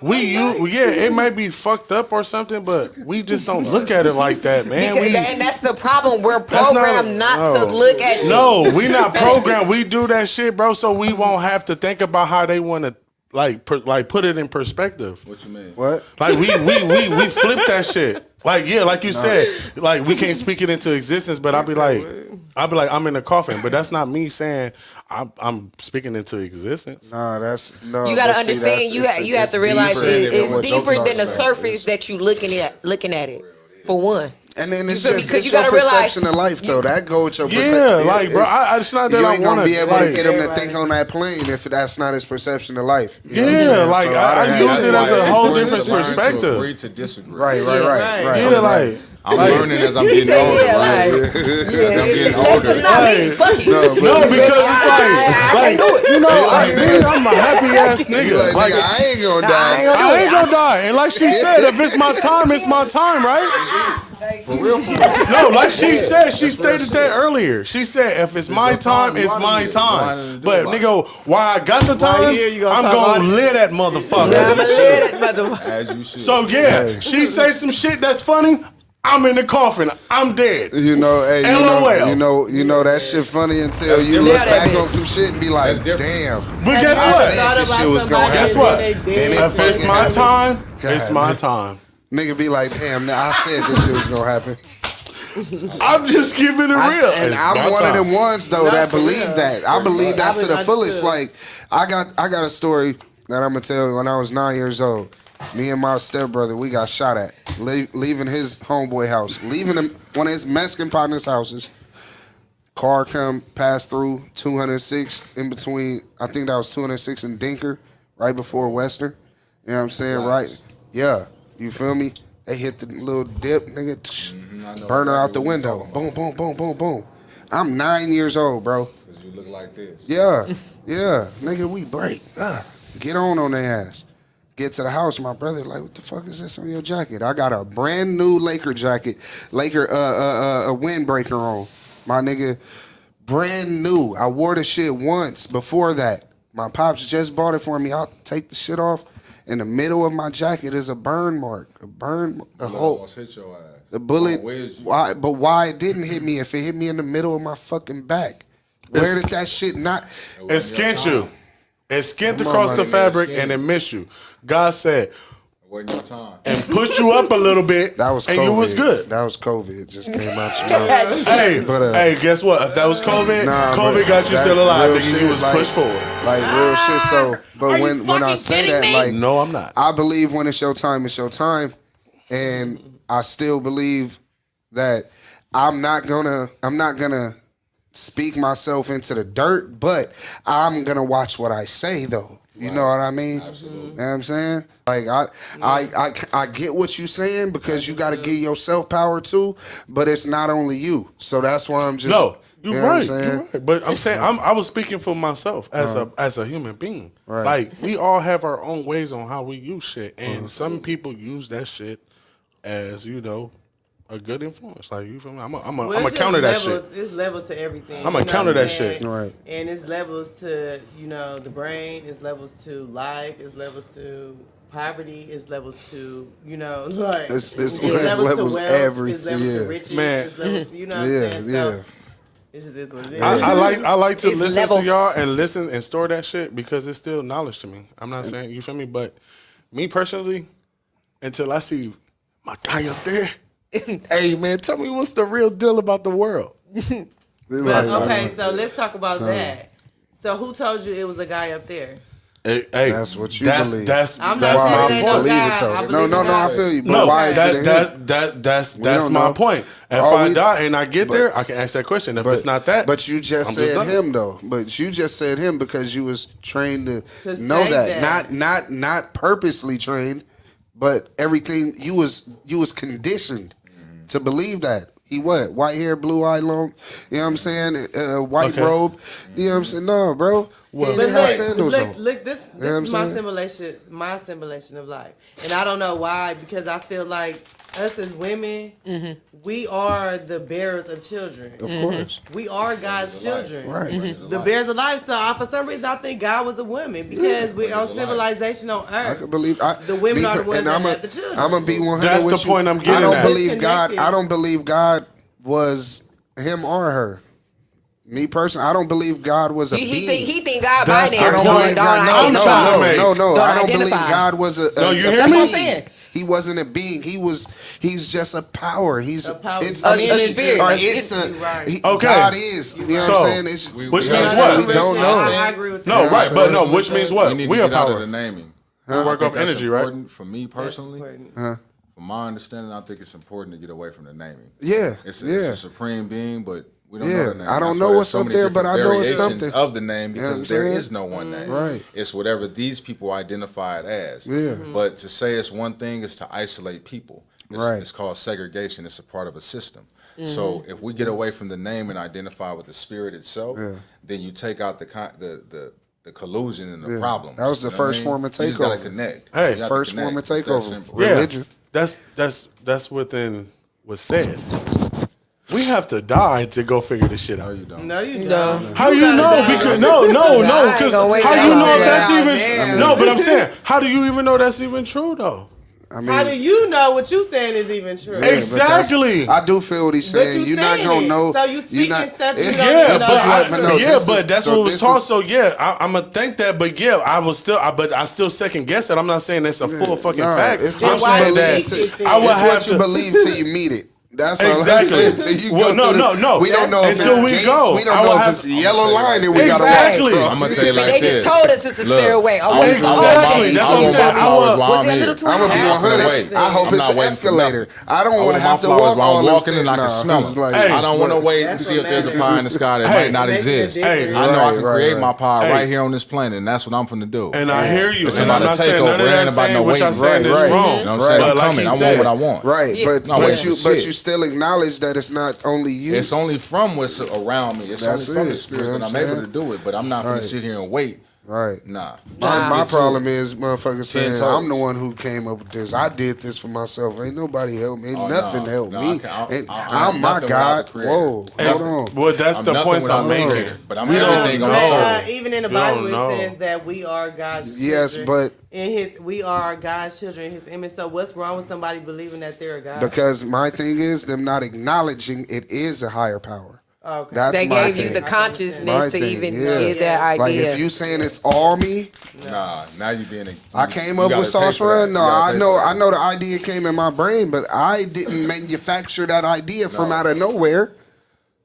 it may be fucked up or something, but we just don't look at it like that, man. and that's the problem. We're That's not- programmed not to no. look at No, things. we not programmed. We do that shit, bro, so we won't have to think about how they want to like put it in perspective. What you mean? What? Like we flip that shit. Like like you said, like we can't speak it into existence. But I'll be like, I'm in the coffin. But that's not me saying I'm speaking into existence. Nah, that's no. You gotta but see, understand. that's- You have to realize deeper than it's what deeper you're than the talking about. surface that you looking at it. For one, And then it's feel me? just 'Cause it's you your gotta realize- perception of life, though. That go with your Yeah, perception. like, bro, it's not that you I ain't gonna wanna, be able like- to get him to Right. think on that plane if that's not his perception of life. You know what I'm Yeah, saying? like, So I done had use that. it as a That's why whole it's different important to learn to perspective. agree to disagree. Right. Yeah, like I'm learning as I'm getting said, older. yeah, right? like, As I'm getting that's just older. not me. Fuck it. No, but- no, because it's I like can't do it. you know, like, I'm a happy ass You nigga. like, nigga, I ain't gonna I die. ain't gonna do I it. ain't gonna die. And like she said, if it's my time, it's my time, right? For real. No, like she said, she stated that earlier. She said, if it's my time, it's my time. But nigga, while I got the time, here, you gonna I'm talk gonna about it? live that I'm motherfucker. gonna live that motherfucker. As you should. So yeah, she say some shit that's funny, I'm in the coffin. I'm dead. You know, hey, LOL. you know that shit funny until That's you different. look Yeah, that back on bitch. some shit and be like, That's different. damn. But guess I what? said this shit was gonna Guess happen. what? And If it's my time, it's my time. Nigga be like, damn, now I said this shit was gonna happen. I'm just keeping it real. And It's I'm my one of time. them ones though Not that for believe real. that. I believe that to the I fullest. do. Like I got a story that I'm gonna tell you. When I was 9 years old, me and my stepbrother, we got shot at leaving his homeboy house, leaving him one of his Mexican partners' houses. Car come pass through 206 in between. I think that was 206 and Dinker, right before Western. You know what I'm saying? Nice. Right? Yeah. You feel me? They hit the little dip, nigga. I know Burn her out exactly the what you're window. talking Boom, about. boom, boom, boom, boom. I'm 9 years old, bro. Because you look like this. Yeah, yeah. Nigga, we break. Get on their ass. Get to the house, my brother like, what the fuck is this on your jacket? I got a brand new Laker jacket, Laker a windbreaker on. My nigga, brand new. I wore the shit once before that. My pops just bought it for me. I'll take the shit off. In the middle of my jacket is a burn mark. A Bullet hole. almost hit your ass. The bullet. Oh, where's you? Why? But why it didn't hit me? If it hit me in the middle of my fucking back, where did that shit not? It skint you. It skint Come on, across my the nigga, fabric skint. and it missed you. God said, It wasn't your time. and pushed you up a little bit, That was COVID. and you was good. That was COVID. It just came out your mouth. Hey, But, hey, guess what? If that was COVID, Nah, COVID but got you that still alive, real nigga. shit, You was like- pushed forward. Like real shit. So, but Are you when I fucking say kidding that, me? like, No, I'm not. I believe when it's your time, it's your time, and I still believe that I'm not gonna speak myself into the dirt, but I'm gonna watch what I say though. You know what I mean? Absolutely. You know what I'm saying? Like I get what you saying because you got to give yourself power too, but it's not only you. So that's why I'm just No, you're you know what I'm right. saying? You're right. But I'm saying I was speaking for myself as a human being. Right. Like we all have our own ways on how we use shit, and some people use that shit as a good influence. Like you feel me? I'm Well, gonna it's counter that just levels, shit. It's levels to everything. I'ma you know counter what I'm that saying? shit. Right. And it's levels to, the brain, it's levels to life, it's levels to poverty, it's levels to, like It's it's levels to wealth, everything, it's levels yeah. to riches, Man. it's levels, you know what Yeah, I'm saying? yeah. So, it's just is what it is. I like to It's listen levels. to y'all and listen and store that shit because it's still knowledge to me. I'm not saying you feel me, but me personally, until I see my guy up there, hey man, tell me what's the real deal about the world? It's But, like, okay, so let's talk about that. So who told you it was a guy up there? Hey, That's what you believe. That's I'm that's not saying my it ain't point. no believe guy. it I though. believe No, in God. I feel you. But No, why is it him? that's don't my know. point. If All I we- die and I get there, I can ask that question. If it's not that, But you just I'm said done. him though. But you just said him because you was trained to know say that. that. Not purposely trained, but everything you was conditioned to believe that. He what? White hair, blue eye, long. You know what I'm saying? White Okay. robe. You know what I'm saying? No, bro. He Well- didn't But have sandals on. look, this You know what is I'm saying? my simulation of life. And I don't know why, because I feel like us as women, we are the bearers of children. Of course. We are God's children. Right. The bearers of life. So for some reason, I think God was a woman because we're on civilization on I earth. can believe The women are the ones that have the children. I'm gonna be 100. That's with the you. point I'm getting I don't at. believe God. Disconnected. I don't believe God was him or her. Me personally, I don't believe God was a He being. think God That's- binary. I don't Don't believe God. No, identify. no. I don't identify. believe God was a. No, you hear That's me? what I'm saying. He wasn't a being. He's just a power. He's A power. it's A he- spirit. or A it's a spirit. Right. Okay. God is. You know So, what I'm saying? It's, which you know means what I'm what? saying? We don't know. I agree with No, that. right, but no, which means what? We need We to are get out of power. the naming. We work I off think that's energy, right? important for me That's personally. important. From my understanding, I think it's important to get away from the naming. Yeah, It's yeah. a supreme being, but we don't Yeah, know the name. I don't That's know why there's what's so up many there, but different I know it's variations something. of the name You know what because I'm there saying? is no one name. Right. It's whatever these people identify it as. Yeah. But to say it's one thing is to isolate people. Right. It's called segregation. It's a part of a system. So if we get away from the name and identify with the spirit itself, then you take out the collusion and the problems. That was the You know what I first mean? form of You just gotta takeover. connect. Hey, You got to first form of connect. It's that takeover. simple. Yeah, Religion. that's within what's said. We have to die to go figure this shit No, out. you don't. No, you No. don't. How you know? Because no, I ain't because gonna wait how that you know long. if that's Yeah, even man. no? But I'm saying, how do you even know that's even true though? I mean, How do you know what you saying is even true? yeah, but that's- Exactly. I do feel what he's But saying. you You're not saying gonna it. know. So you you're speaking not- stuff you it's- don't Yeah, know. this is what- no, yeah, this but is- that's so what was this taught. is- So yeah, I'm gonna think that. But yeah, I was still, but I still second guess it. I'm not saying that's a full fucking No, fact. it's I'm what you saying believe. that To, I would it's have what you to. believe till you meet it. That's all Exactly. I'm saying. Till you Well, go no, through the- no. We don't know if Until it's we gates. go. We I don't will know if have- it's a yellow line that we Exactly. gotta walk across. I'm gonna tell you like They this. just told us it's a Look, stairway. Oh, I wait, want- I want Exactly. my- That's I what I'm want saying. my flowers while Was I'm it a here. little too I'm gonna be high? 100. I hope I'm it's not an waiting for escalator. I don't want to want my have to flowers walk while all I'm them walking steps. and I can Nah, smell it's them. like- Hey, I don't want to wait and That's see if there's a what pie in the sky that Hey. might not Making a exist. difference. I know I Right, can right, create right. my pie Hey. right here on this planet, and that's what I'm finna do. And I hear you. It's And about I'm a not saying takeover. none of It that ain't about saying no which I'm waiting. saying is Right, wrong. You know what I'm Right. saying? But I'm like coming. he I said- want what I want. Right, Yeah. but Not waiting for shit. you still acknowledge that it's not only you. It's only from what's around me. It's That's only from it. the spirit You know that I'm what I'm able to do it. But I'm not gonna Right. sit here and wait. Right. Nah. My Get to problem it. is motherfuckers saying toes. I'm the one who came up with this. I did this for myself. Ain't nobody helped me. Ain't Oh, nothing no. helped No, me. I can't- And I'm I'm my nothing without God. the Creator. Whoa, hold on. Well, that's I'm the nothing points without I'm the making. Creator, but I'm We don't everything on know. the soul. Even in the You Bible, don't know. it says that we are God's Yes, children. but we are God's children in His image. So what's wrong with somebody believing that they're a God? because my thing is them not acknowledging it is a higher power. Okay. That's They my gave you thing. the My consciousness to thing, even yeah. get that Like idea. if you saying it's all me, Nah, now you being a. I came you up gotta with pay Sauce for that. Run. You No, gotta I pay know, for that. I know the idea came in my brain, but I didn't manufacture that idea from No. out of nowhere.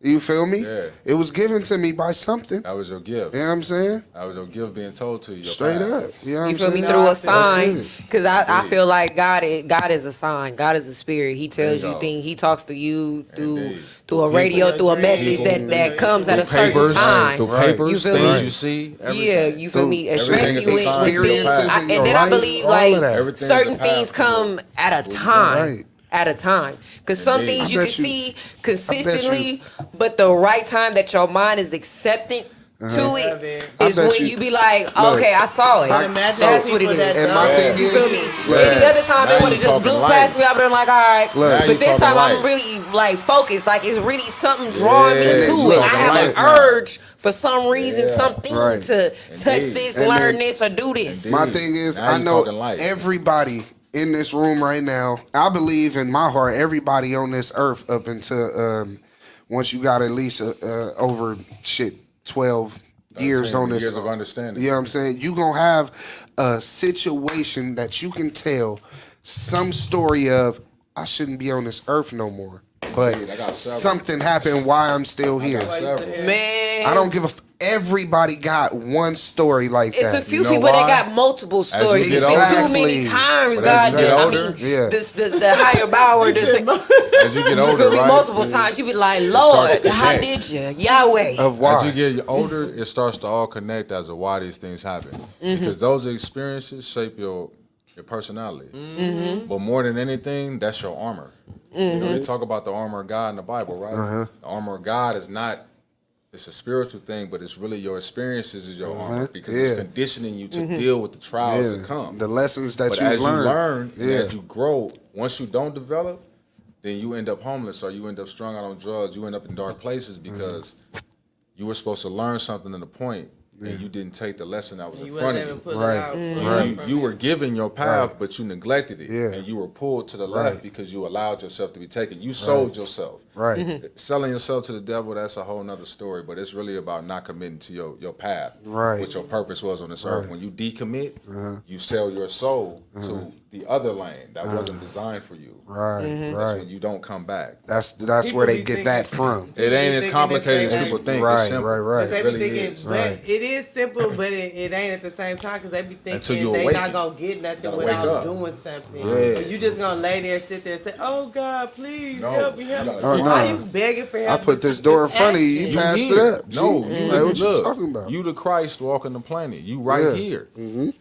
You feel me? Yeah. It was given to me by something. That was your gift. You know what I'm saying? That was your gift being told to you. your Straight path. up. You know what You I'm feel me? saying? Through a That's sign, it. because I feel like God is a sign. God is a spirit. He tells There you you go. things. He talks to you through Indeed. a radio, through a message that comes at a certain Papers, time. through Right. papers, You feel things me? you see. Yeah, Everything. you feel me? Everything Especially is a sign with to your things, path. in and your then I life, believe all like of that. Everything's a certain path things to come at a time. Right. At a time, because some Indeed. things I you can bet you- see consistently, but the right time that your mind is accepting to it I is bet when you- you be like, Look, okay, I saw it. I- That's so- what it is. And my thing You is- feel me? Yes. Any other time Now it would you have just talking blew light. past me. I've been like, all right. Look. Now you But this talking time I'm light. really like focused. Like it's really something drawing Yeah. me to Look, it. I have light an now. urge for some reason, Yeah. something Right. to touch Indeed. this, And learn then- this, or do this. Indeed. My thing is, Now I you know talking light. everybody in this room right now. I believe in my heart, everybody on this earth up until once you got at least over 12 years on this. Years of understanding. You know what I'm saying? You gonna have a situation that you can tell some story of. I shouldn't be on this earth no more, but Indeed, I got several. something happened. Why I'm still here? Several. Man, I don't give a. Everybody got one story like It's that. a few You know people that why? got multiple stories. you It's get been older- too many Exactly. times, But God as you did. get I older- mean, Yeah. the higher power. As you get You older, feel me? right? Multiple times. You be like, starts Lord, to how connect. did you? Yahweh. Of why? As you get older, it starts to all connect as to why these things happen. Because those experiences shape your personality. But more than anything, that's your armor. You know, they talk about the armor of God in the Bible, right? The armor of God is not, it's a spiritual thing, but it's really your experiences is your armor because it's Yeah. conditioning you to deal with the trials that come. The lessons that But you as learn. you learn and Yeah. as you grow, once you don't develop, then you end up homeless or you end up strung out on drugs. You end up in dark places because you were supposed to learn something to the point and you didn't take the lesson that was in You front wasn't of even you. pulling Right. out. You were given your path, but you neglected it, Yeah. and you were pulled to the left Right. because you allowed yourself to be taken. You sold yourself. Right. Selling yourself to the devil, that's a whole nother story, but it's really about not committing to your path, Right. what your purpose was on this earth. When you decommit, you sell your soul to the other lane that wasn't designed for you. Right, Mm-hmm. right. So you don't come back. That's People where they be get that from. It ain't as thinking complicated that as they- people think. Right, It's simple. right, right. Cause they It be really thinking, is. but Right. it is simple, but it ain't at the same time because they be Until thinking you they awaken. not gonna get nothing Gotta without wake up. doing something. Yeah. Or you just gonna lay there, sit there, and say, "Oh God, please No, help me, help you me." gotta- Oh, Why no. you begging for I help? put this door in It's front of you. action. You passed here. it up. No, G. you Like, what you look, talking about? You the Christ walking the planet. You right Yeah. here.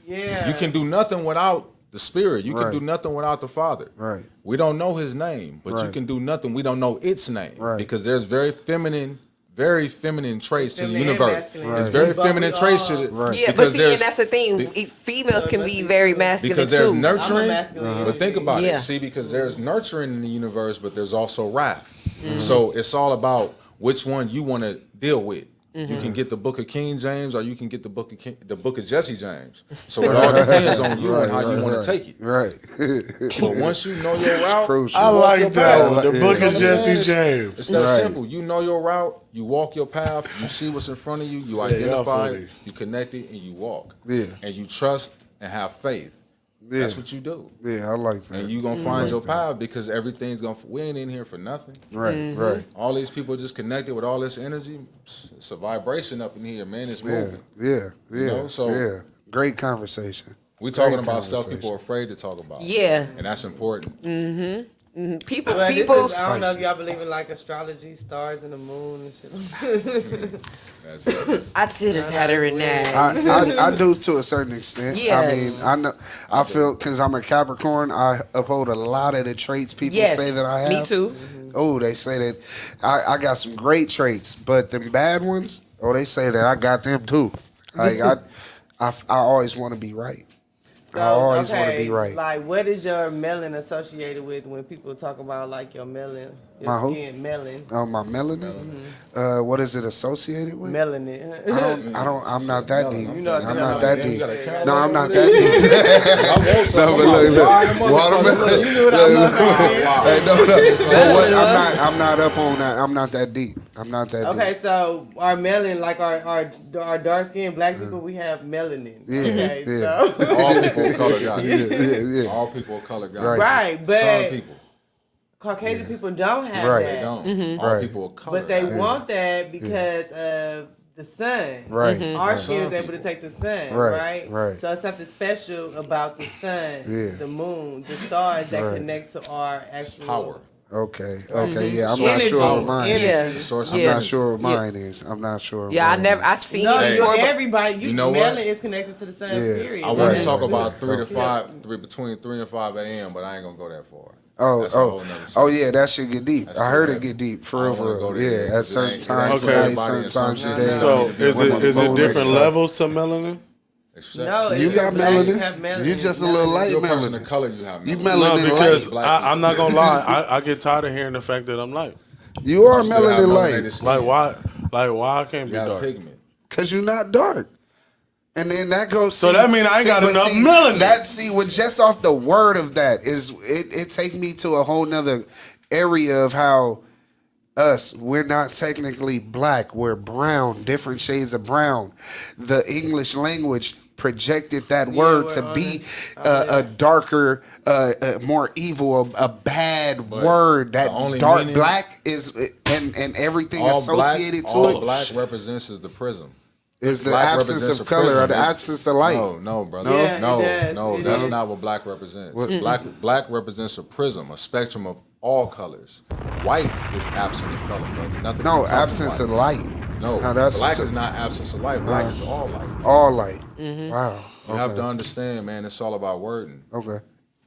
Yeah. You can do nothing without the Spirit. You Right. can do nothing without the Father. Right. We don't know His name, but you Right. can do nothing. We don't know its name Right. because there's very feminine traits to the Feminine and universe. masculine. Right. It's very But we feminine traits to all- the Right. Yeah, but because see, there's- and that's the thing. Females can be very masculine because there's too. nurturing. I'm a masculine But think about Yeah. it. See, because there's nurturing in the universe, but there's also wrath. Mm-hmm. So it's all about which one you want to deal with. Mm-hmm. You can get the book of King James, or you can get the book of Jesse James. So it all depends on you and how you want to take it. Right. But once you know your route, Crucial. I walk your like that path. one. The Yeah. book You know of what I'm saying? Jesse James. It's that Right. simple. You know your route, you walk your path, you see what's in front of you, you y'all identify funny. it, you connect it, and you walk. Yeah. And you trust and have faith. Yeah. That's what you do. Yeah, I like that. And you gonna find your path because everything's gonna. We ain't in here for nothing. Right, right. All these people just connected with all this energy. It's a vibration up in here, man. It's Yeah, moving. yeah, yeah. know, so- yeah. Great conversation. We talking Great about stuff conversation. people are afraid to talk about. Yeah. And that's important. People, But this people. is- I don't know if Spicy. y'all believe in like astrology, stars and the moon and shit. That's it. I still just had her in there. I do to a certain extent. Yeah. I mean, I know. I feel because I'm a Capricorn. I uphold a lot of the traits people Yes, say that I have. me too. Oh, they say that I got some great traits, but them bad ones. Oh, they say that I got them too. Like I always want to be right. I always want to be right. Like, what is your melanin associated with when people talk about like your melanin, your My who? skin, melanin, Oh, my melanin. What is it associated with? melanin? I'm not that deep. You know- I'm you not know- that You deep. got a calendar No, I'm not over that there? deep. I want some. No, but look. Watermelon. You knew what I was saying. Hey, no. But what, I'm not up on that. I'm not that deep. I'm not that deep. Okay, so our melanin, like our dark skinned black people, we have melanin. Yeah, Okay, yeah. so All people of color got it. Yeah. All people of color got Right. it. right, Some but people. Caucasian people don't have Right. They that. don't. All Right. people of color. But they got it. want that because of the sun. Right. Our right. skin is Some able to people. take the sun, Right, right? right. So it's something special about the sun, Yeah. the moon, the stars that Right. connect to our actual Power. Okay. Okay. Yeah. I'm not Energy. sure what mine is. Yeah. It's a source of I'm Yeah. not sure what Yeah. mine is. I'm not sure. what Yeah, I mine never. is. I seen No, it Hey. before. you, but- everybody, You know melanin what? is connected to the sun. Yeah. Period. I want Right. to talk about 3 to Okay. 5, between 3 and 5 a.m., but I ain't gonna go that far. Oh, That's a whole oh, nother oh, subject. yeah, that should get deep. That's I heard too it get deep for I real, don't for wanna go real. there Yeah, because at it certain ain't- times Okay. of night, everybody certain in times some of shit. day. So is When it my is it phone different wakes up. levels to melanin? Except- No, You it's got black, you melanin? have melanin. You just a little light You're a person melanin. of color. You have You melanin. melanin No, because light. I'm not gonna lie. I get tired of hearing the fact that I'm light. You are You still have melanin melanated light skin. Like why? Like why I can't You be got dark? pigment. because you're not dark. And then that goes. So that mean I ain't got but enough melanin. That with just off the word of that is it take me to a whole nother area of how we're not technically black, we're brown, different shades of brown. The English language projected that word we're to be honest. a darker, more evil, a bad But word. the That only dark meaning- black is and everything All associated black, to all it black represents is the prism. is the Black absence represents of a color or prism. the It's- absence of light. No, brother. No? Yeah, no, it does. no. It That's is. not what black represents. What? Black represents a prism, a spectrum of all colors. White is absent of color, brother. Nothing. No, can come from absence white. of light. No, No, that's- black is not absence of light. Black is all light. All light. Mm-hmm. Wow. You have to understand, man. It's all about wording. Okay.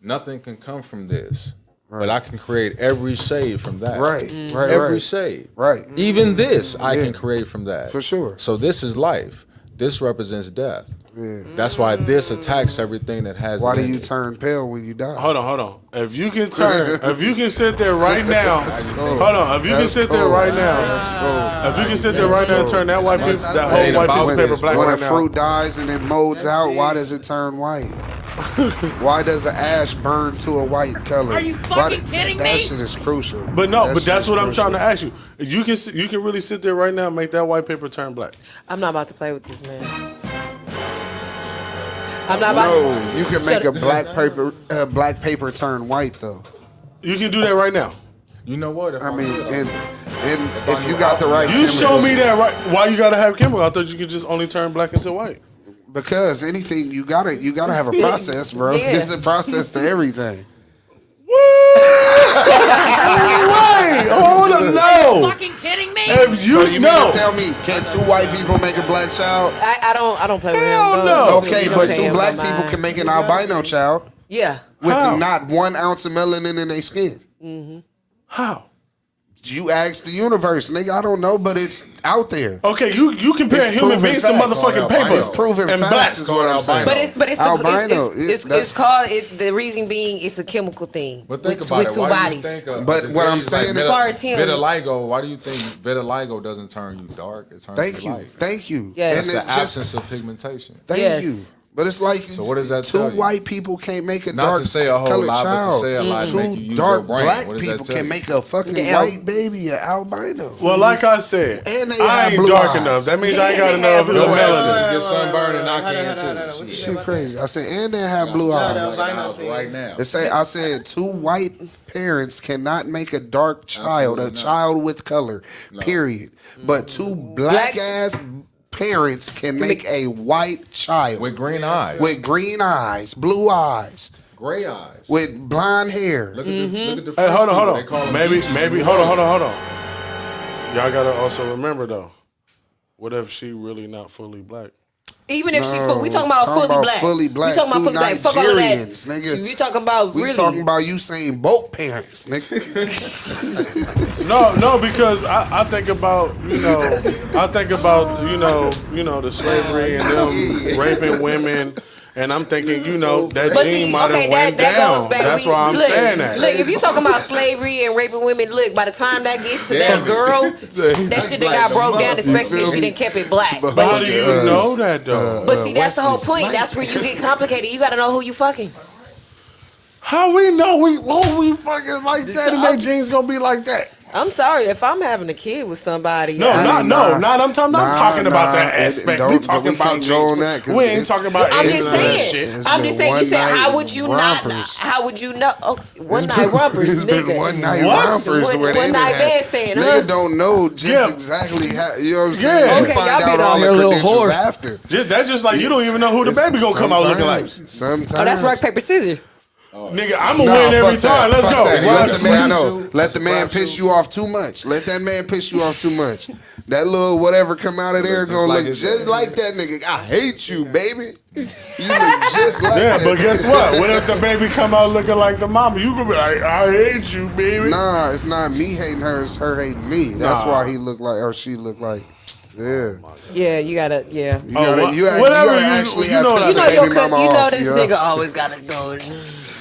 Nothing can come from this, but I can create every shade from that. Right. Mm-hmm. Right. Every right. shade. Right. Even this, I Yeah. can create from that. For sure. So this is life. This represents death. Yeah. That's why this attacks everything that has. Why it do in you it. turn pale when you die? Hold on. If you can sit there right now. Hold on. If you can That's sit there cold. right now. That's cold. If you can sit there right now and turn that white piece, that It whole ain't white about piece of this, paper black When right a now. fruit dies and it molds out, why does it turn white? Why does an ash burn to a white color? Are you Why fucking kidding that me? shit is crucial. But no, That but shit that's is what I'm crucial. trying to ask you. You can really sit there right now and make that white paper turn black. I'm not about to play with this man. I'm not about No, you can make Shut a black paper turn white though. You can do that right now. You know what? If I I'm mean, good, and I if you knew got the alcohol- right, You show chemicals- me that right. Why you gotta have chemical? I thought you could just only turn black into white. because anything you gotta have a process, bro. Yeah. It's a process to everything. Wait, hold on, no. Fucking kidding me? If you So you mean know, to tell me can two white people make a black child? I don't play with him. Hell bro. no. Okay, You don't but pay two him black no people mind. can make an albino child Yeah. with How? not 1 ounce of melanin in their skin. how? You ask the universe, nigga. I don't know, but it's out there. Okay, you compare It's human proven beings to facts. motherfucking Albino. paper. It's proven and facts, black. is what I'm saying. But it's Albino. it's called the reason being it's a chemical thing But think with, about with it. two Why bodies. do you think a But what I'm disease like saying is- As far as him- vitiligo, why do you think vitiligo doesn't turn you dark? It turns Thank you you, light. thank you. Yes. That's And the it just absence of pigmentation. thank Yes. you. But it's like So what does that two tell you? white people can't make a Not dark to say a whole colored lot, but to child. say a lot, make you Two use dark your brain. black What does that people tell can you? make a fucking Yeah. white baby an albino. Well, like I said, And they I have ain't blue dark eyes. enough. That means I ain't got They have enough blue Your eyes. melanin. get sunburned and I Hold on, can hold on, hold on. too. Shit crazy. I said, and they have blue eyes. no, Like albino ours thing. right now. I said two white parents cannot make a dark child, Absolutely a not. child with color. Period. But two black ass parents can make a white child With green eyes. with green eyes, blue eyes, gray eyes. with blonde hair. Look at the Hey, French hold people. They on. call them Maybe, geeches. hold on. Y'all gotta also remember though. What if she really not fully black? Even if she No, full, we talking about talking fully about black. fully black, We talking about two fully black. Fuck all of that. Nigerians, nigga. You talking about We really? talking about you saying both parents, nigga. No, because I think about the slavery and them raping women, and I'm thinking that But gene see, might have okay, went that down. goes back. That's why I'm saying that. Look, if you talking about slavery and raping women, look, by the time that gets to that girl, that shit that got broke down, especially if she didn't kept it black. But how do you know that though? But see, that's the whole Wesley point. That's where you get complicated. You got to know who you fucking. How we know we fucking like that and that gene's gonna be like that? I'm sorry if I'm having a kid with somebody. No, I'm talking about that It- aspect. don't- We but talking we about can't go on that, genes. 'cause We ain't it- talking about I'm AIDS just and all that saying. shit. It's I'm been just saying. You one said, night how would you not? rompers. How would you know? Oh, one night rompers, It's been nigga. one night What? rompers One- where they one done night had- bandstand, Nigga huh? don't know just Yeah. exactly how. You know what I'm saying? Yeah. You Okay, find y'all out been all out the here a little credentials horse. after. That's just like you don't even know who the baby gonna come out looking like. Sometimes. Oh, that's rock paper scissors. Nigga, I'm gonna Nah, win every fuck that. time. Let's Fuck go. that. Why Let the the man fuck- know. Let the man piss you off too much. Let that man piss you off too much. That little whatever come out of there Just gonna like look his just daddy. like that nigga. I hate you, baby. You look just like Yeah, that. but guess what? What if the baby come out looking like the mama? You gonna be like, I hate you, baby. Nah, it's not me hating her. It's her hating me. That's Nah. why he looked like, or she looked like. Yeah. Yeah, you gotta. Yeah. You gotta, what- you gotta, whatever you gotta you- actually you have know pissed that- You know the your baby mama you know off, this you nigga always gotta go.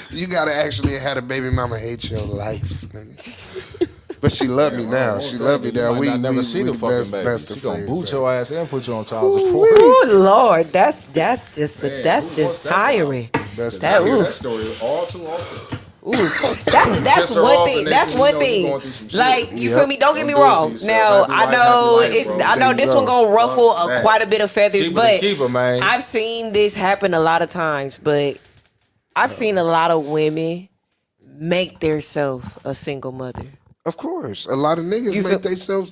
You gotta actually have a baby mama hate your life, nigga. But she love me now. She love me now. You We might not never see the the fucking best, baby. best She of gonna friends. boot man. your ass and put you on child support. Oh Lord, that's just Man, that's who wants just that tiring. Best That of I hear oof. that story all too often. Ooh, that's Piss her one off thing. and That's next one thing you know, you thing. going through some shit. Like you Yep. feel me? Don't get me Don't do it to wrong. yourself. Now Happy I wife, know happy life, it's, bro. I know There you this go. one gonna ruffle Fuck quite a bit of feathers, Cheaper to but keep her, man. I've seen this happen a lot of times. But I've seen a lot of women make themselves a single mother. Of course, a lot of niggas You make feel- themselves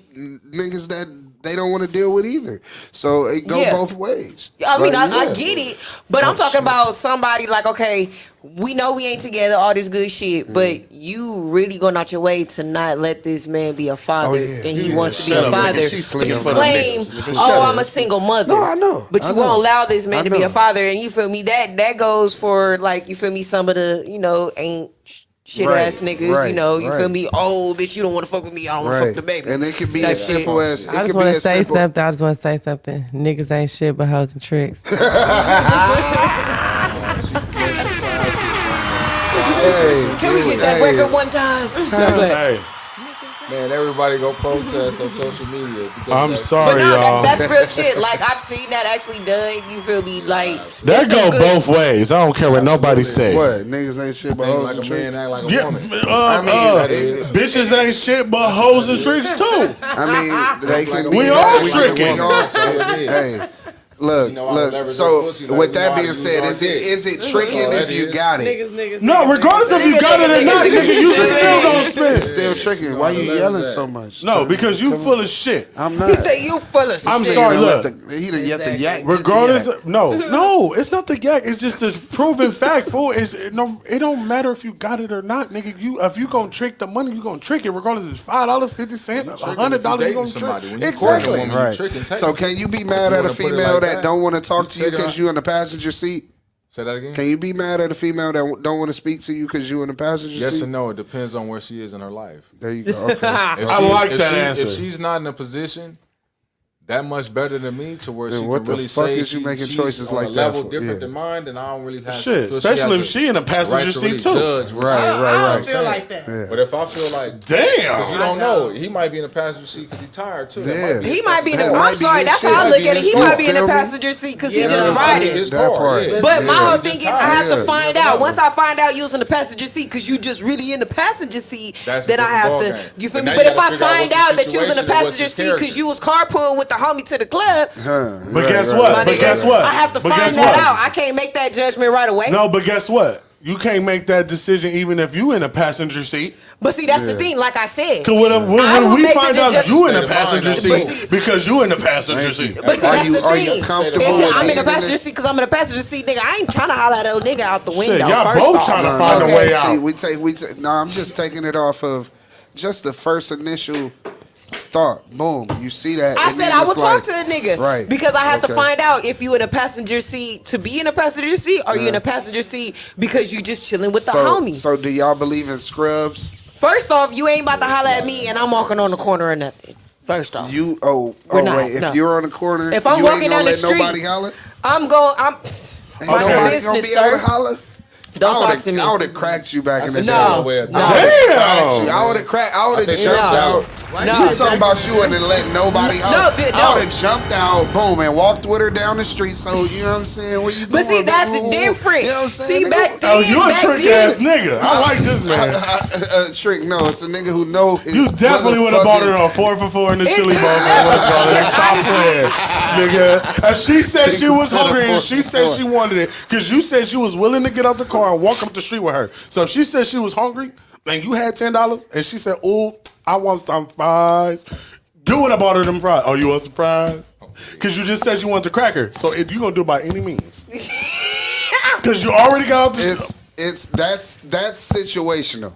niggas that they don't want to deal with either. So it go Yeah. both ways. I mean, Right, I yeah. get it, but I'm talking about somebody like, okay, we know we ain't together, all this good shit, but you really going out your way to not let this man be a father, Oh, yeah. and he Yeah. wants to be Shut a up, father. nigga. She But slinging you for the claim, niggas. Shut oh, up. I'm a single mother. No, I know. But I you know. won't allow this man I to be know. a father, and you feel me? That goes for like, you feel me? Some of the ain't shit Right, ass niggas. right, you know, you feel right. me? Oh, bitch, you don't want to fuck with me. I don't want to fuck the baby. And it could be That as shit. simple as it I could just be want to as say simple. something. I just want to say something. Niggas ain't shit but hoes and tricks. Hey, Can we get that hey. record one time? Hey, Man, everybody go protest on social media. because I'm that- sorry, But no, y'all. that's real shit. Like I've seen that actually done. You feel me? Like That it's go some good- both ways. I don't care what nobody say. What niggas ain't shit but Act hoes like and a man, tricks. act like a Yeah, woman. I mean, bitches ain't shit but hoes and tricks too. I mean, they can Like a be. We man, all we tricking. can- we all- That's all it is. Hey, look, You know, I would look. leverage So her pussy, like, with we know that how to being use said, our is dick. it tricking all if that you is. got it? Niggas, No, regardless if you got it or not, nigga, you still gonna spend. It's still tricking. Why you yelling so much? No, because you full of shit. I'm not. He say you full of shit. I'm sorry, look. He done yet the yak. Regardless, no, it's not the yak. It's just the proven fact, fool. It don't matter if you got it or not, nigga. If you gonna trick the money, you gonna trick it. Regardless, if it's $5, 50 cents, $100, you gonna trick. Exactly. Woman, Right. tricking, So can you be mad at a female that don't want to talk to you because you in the passenger seat? Say that again. Can you be mad at a female that don't want to speak to you because you in the passenger seat? Yes and no. It depends on where she is in her life. There you go. Okay. I like that answer. If she's not in a position that much better than me to where Then she what can the really fuck say is you making she's choices on like a that level for? different Yeah. than mine, then I don't really have Shit, to. especially if she in a passenger seat too. Right. I feel like that. Yeah. But if I feel like, Damn. because you don't know, he might be in the passenger seat because he's tired too. Yeah. He might be in That the. might I'm be sorry. his That's shit. how I Might look be at it. his He might be in the fault. passenger seat because he Yeah, just that's riding. His That car, part. yeah. But my Yeah. whole thing is, I have Yeah. to find out. Once I find out you was in the passenger seat because you just really in the passenger seat, That's a then I different have to. ballgame. You feel But me? now But you if gotta I figure out find what's the out that you was in the situation and what's passenger his seat because character. you was carpooling with the homie to the club, But guess what? my But nigga, guess what? I have to But find guess that what? out. I can't make that judgment right away. No, but guess what? You can't make that decision even if you in a passenger seat. But see, that's the thing. Like I said, Cause when I will we make find the out judgment- you in a State of passenger mind, But seat see- because you in the passenger seat. But see, Are that's you- the are thing. you comfortable If with I'm in being the in passenger this- seat because I'm in the passenger seat, nigga, I ain't trying to holler at that nigga out the window. y'all first both off. trying to find a way out. See, we take. No, I'm just taking it off of just the first initial thought. Boom, you see that? I and said then I it's would like- talk to a nigga, Right. Because I have to Okay. find out if you in a passenger seat to be in a passenger seat, or you in a passenger seat because you just chilling with the homie. So do y'all believe in scrubs? First off, you ain't about to holler at me, and I'm walking on the corner or nothing. First off, You We're not, wait. If no. you're on the corner, If I'm you walking ain't gonna down the let street, nobody holler. I'm going. I'm. Ain't Mind your nobody gonna business, be able to sir. holler. Don't I talk would've- to me. I would have cracked you back in the day. No. Damn. I would have cracked. I would have think jumped so. out. No. You talking about you and then let nobody No, holler. no. I would have jumped out, boom, and walked with her down the street. So you know what I'm saying? Where you But see, going, that's nigga? different. You know what I'm saying? See, nigga? back then, Oh, you a back trick then, ass nigga. I like this man. Trick, no, it's a nigga who know his You definitely would have bought her on 4 for 4 in the chili bowl. Stop playing, nigga. If she said she was hungry and she said she wanted it, because you said she was willing to get out the car and walk up the street with her. So if she said she was hungry and you had $10 and she said, "Oh, I want some fries," you would have bought her them fries. Oh, you want some fries? Because you just said you want the cracker. So if you're gonna do it by any means, because you already got out the. That's situational.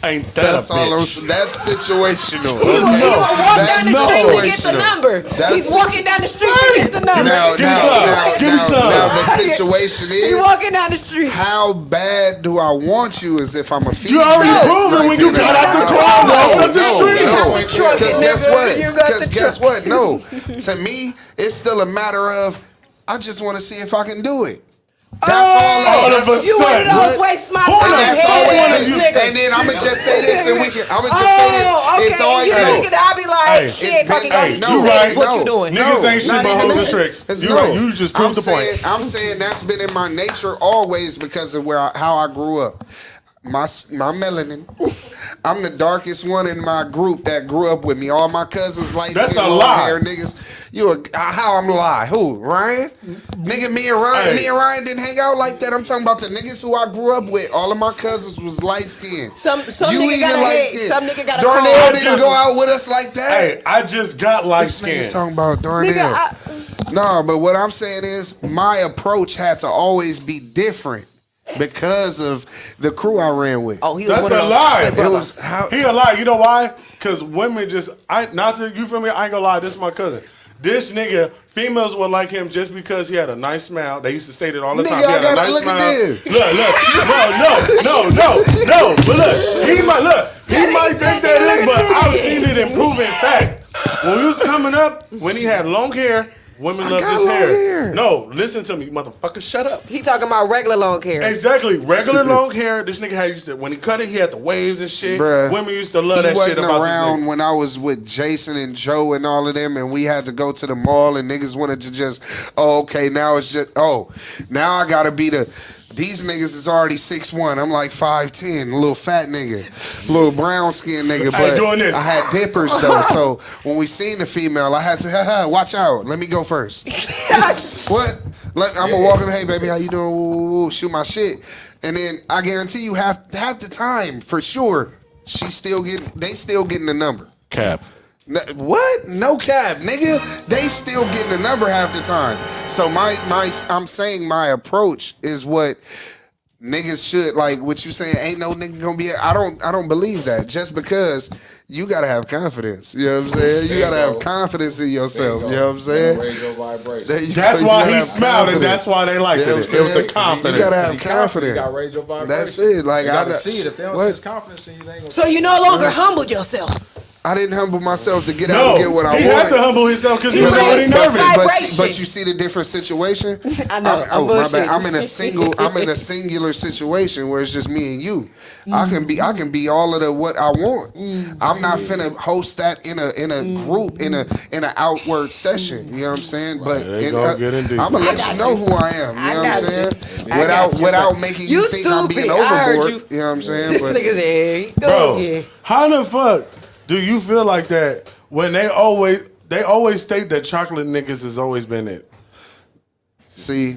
Ain't that That's a all. bitch? That's situational. He will walk down the street to get the situational. number. That's He's walking down the street to get the number. Now, Give me some. now the situation He is, walking down the street. how bad do I want you? As if I'm a female. You already proved it when you got out the car. You got the truck, Because guess nigga. what? You got the Because guess truck. what? No, to me, it's still a matter of I just want to see if I can do it. That's all. All of a You one of sudden. those waste my Hold time on, That's head always, ass niggas. and then I'ma just say this, and we can. I'ma just say this. Okay. It's always you no. nigga, I be like, Hey, she ain't talking about hey, these you kids. right. What you No. doing? Niggas ain't shit not but even hoes and that. tricks. It's You right. You just proved the point. I'm saying that's been in my nature always because of how I grew up. My melanin. I'm the darkest one in my group that grew up with me. All my cousins, light That's skin, a long lie. hair niggas. How I'm a lie? Who? Ryan? Nigga, me and Ryan didn't hang out like that. I'm talking about the niggas who I grew up with. All of my cousins was light skinned. Some You nigga even got a light head. skinned. Some nigga got a Darnell car. didn't go out with us like that. Hey, I just got light This nigga skin. talking about Darnell. Nigga, No, but what I'm saying is my approach had to always be different because of the crew I ran with. Oh, he was That's one a of those lie. good It brothers. was how He a lie. You know why? Because women just, you feel me? I ain't gonna lie. This is my cousin. This nigga, females would like him just because he had a nice smile. They used to say that all the Nigga, time. He I had a gotta nice look at smile. this. No. But look, he might think that is, but I've seen it in proven fact. When we was coming up, when he had long hair, women loved got his long hair. No, listen to me, motherfucker. Shut up. He talking about regular long hair. Exactly. Regular long hair. This nigga used to, when he cut it, he had the waves and shit. Bruh, Women used to love he that shit wasn't about around this nigga. when I was with Jason and Joe and all of them, and we had to go to the mall, and niggas wanted to just, now it's just, now I gotta be the These niggas is already 6'1". I'm like 5'10", a little fat nigga, little brown skinned nigga. But doing this. I had dippers though, so when we seen the female, I had to watch out. Let me go first. What? I'm gonna walk in. Hey baby, how you doing? Woo, shoot my shit, and then I guarantee you half the time for sure, they still getting the number. Cap. What? No cap, nigga. They still getting the number half the time. So I'm saying my approach is what niggas should like. What you saying? Ain't no nigga gonna be. I don't believe that. Just because you gotta have confidence. You know what I'm saying? You gotta have confidence in yourself. You know what I'm saying? Raise your vibration. That's why he smiled, and that's why they liked it. It was the confidence. You gotta have confidence. You gotta raise your vibration. That's it. Like you I gotta see it. If they don't see his confidence in you, they ain't gonna. So you no longer humbled yourself. I didn't humble myself to get out and get what I he wanted. had to humble himself because he You was already raised his nervous. vibration. But you see the different situation. I know. I'm my bad. bullshitting. I'm in a singular situation where it's just me and you. Mm. I can be all of the what I want. I'm not finna host that in a group in an outward session. You know what I'm saying? But They gonna get in deep. I'm gonna let you know who I am. You know what I'm saying? Without making you think I'm being stupid. I heard overboard. You know what I'm saying? This But nigga's head. Bro, how the fuck do you feel like that when they always state that chocolate niggas has always been it? see.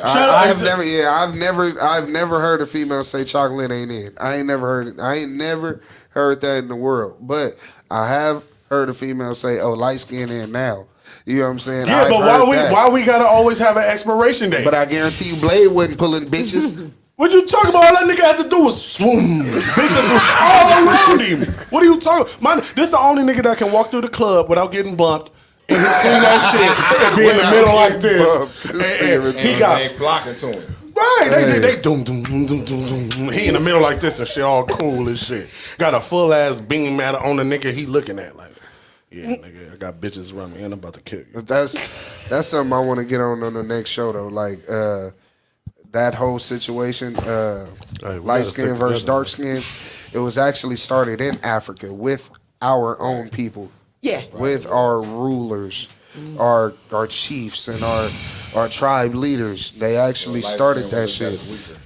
I've I've never heard a female say chocolate ain't it. I ain't never heard that in the world. But I have heard a female say, "Oh, light skin in now." You know what I'm saying? Yeah, but why we gotta always have an expiration date? But I guarantee you, Blade wasn't pulling bitches. What you talking about? All that nigga had to do was swoon. Bitches was all around him. What are you talking about? This the only nigga that can walk through the club without getting bumped and his clean ass shit and be in the middle like this. And he got they flocking to him. right. They doom doom doom doom doom doom. He in the middle like this and shit, all cool as shit. Got a full ass beam matter on the nigga he looking at like. Yeah, nigga, I got bitches around me and I'm about to kill you. But that's something I want to get on the next show though. Like that whole situation, light skin versus dark skin. It was actually started in Africa with our own people. Yeah. With our rulers, our chiefs and our tribe leaders. They actually started that shit.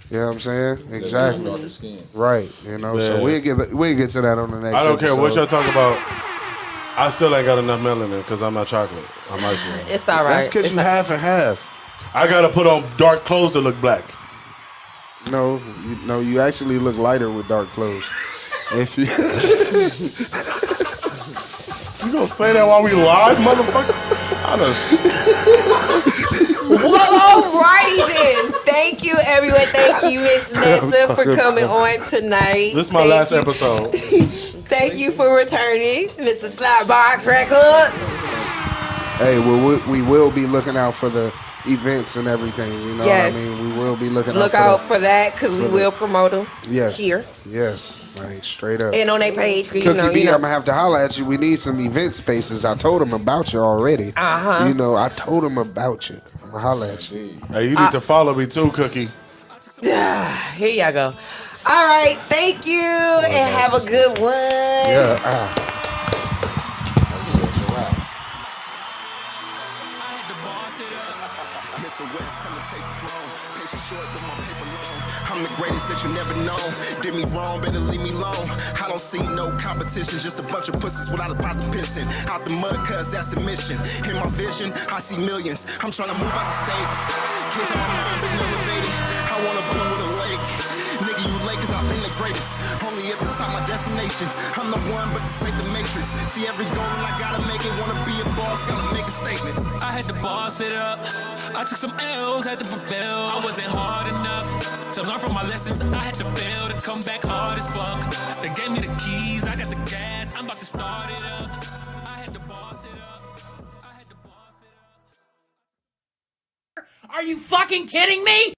You know what I'm saying? Exactly. Right. You know, so we'll get to that on the next I don't care what episode. y'all talk about. I still ain't got enough melanin because I'm not chocolate. I'm ice cream. It's all right. That's because you half and half. I gotta put on dark clothes to look black. No, you actually look lighter with dark clothes. If you You gonna say that while we live, motherfucker? I done. Well, alrighty then. Thank you, everyone. Thank you, Miss Nessa, for coming on tonight. This is my last episode. Thank you for returning, Mr. Slapbox Records. Hey, we will be looking out for the events and everything. You know Yes. what I mean? We will be looking Look out for that because we will promote them here Yes, like straight up. and on their page. 'Cause Cookie B, you know. I'm gonna have to holler at you. We need some event spaces. I told him about you already. You know, I told him about you. I'm gonna holler at you. Hey, you need to follow me too, Cookie. Here y'all go. All right, thank you, and have a good one. Yeah. I'm the greatest that you never known. Did me wrong, better leave me alone. I don't see no competition, just a bunch of pussies without a pot to piss in. Out the mud, cuz that's the mission. In my vision, I see millions. I'm trying to move out the states. Kids on my mind been elevated. I wanna blow with a lake. Nigga, you late cause I've been the greatest. Only at the top, my destination. I'm the one, but this ain't the matrix. See every goal and I gotta make it. Wanna be a boss, gotta make a statement. I had to boss it up. I took some L's, had to prevail. I wasn't hard enough to learn from my lessons. I had to fail to come back hard as fuck. They gave me the keys, I got the gas. I'm about to start it up. I had to boss it up. Are you fucking kidding me?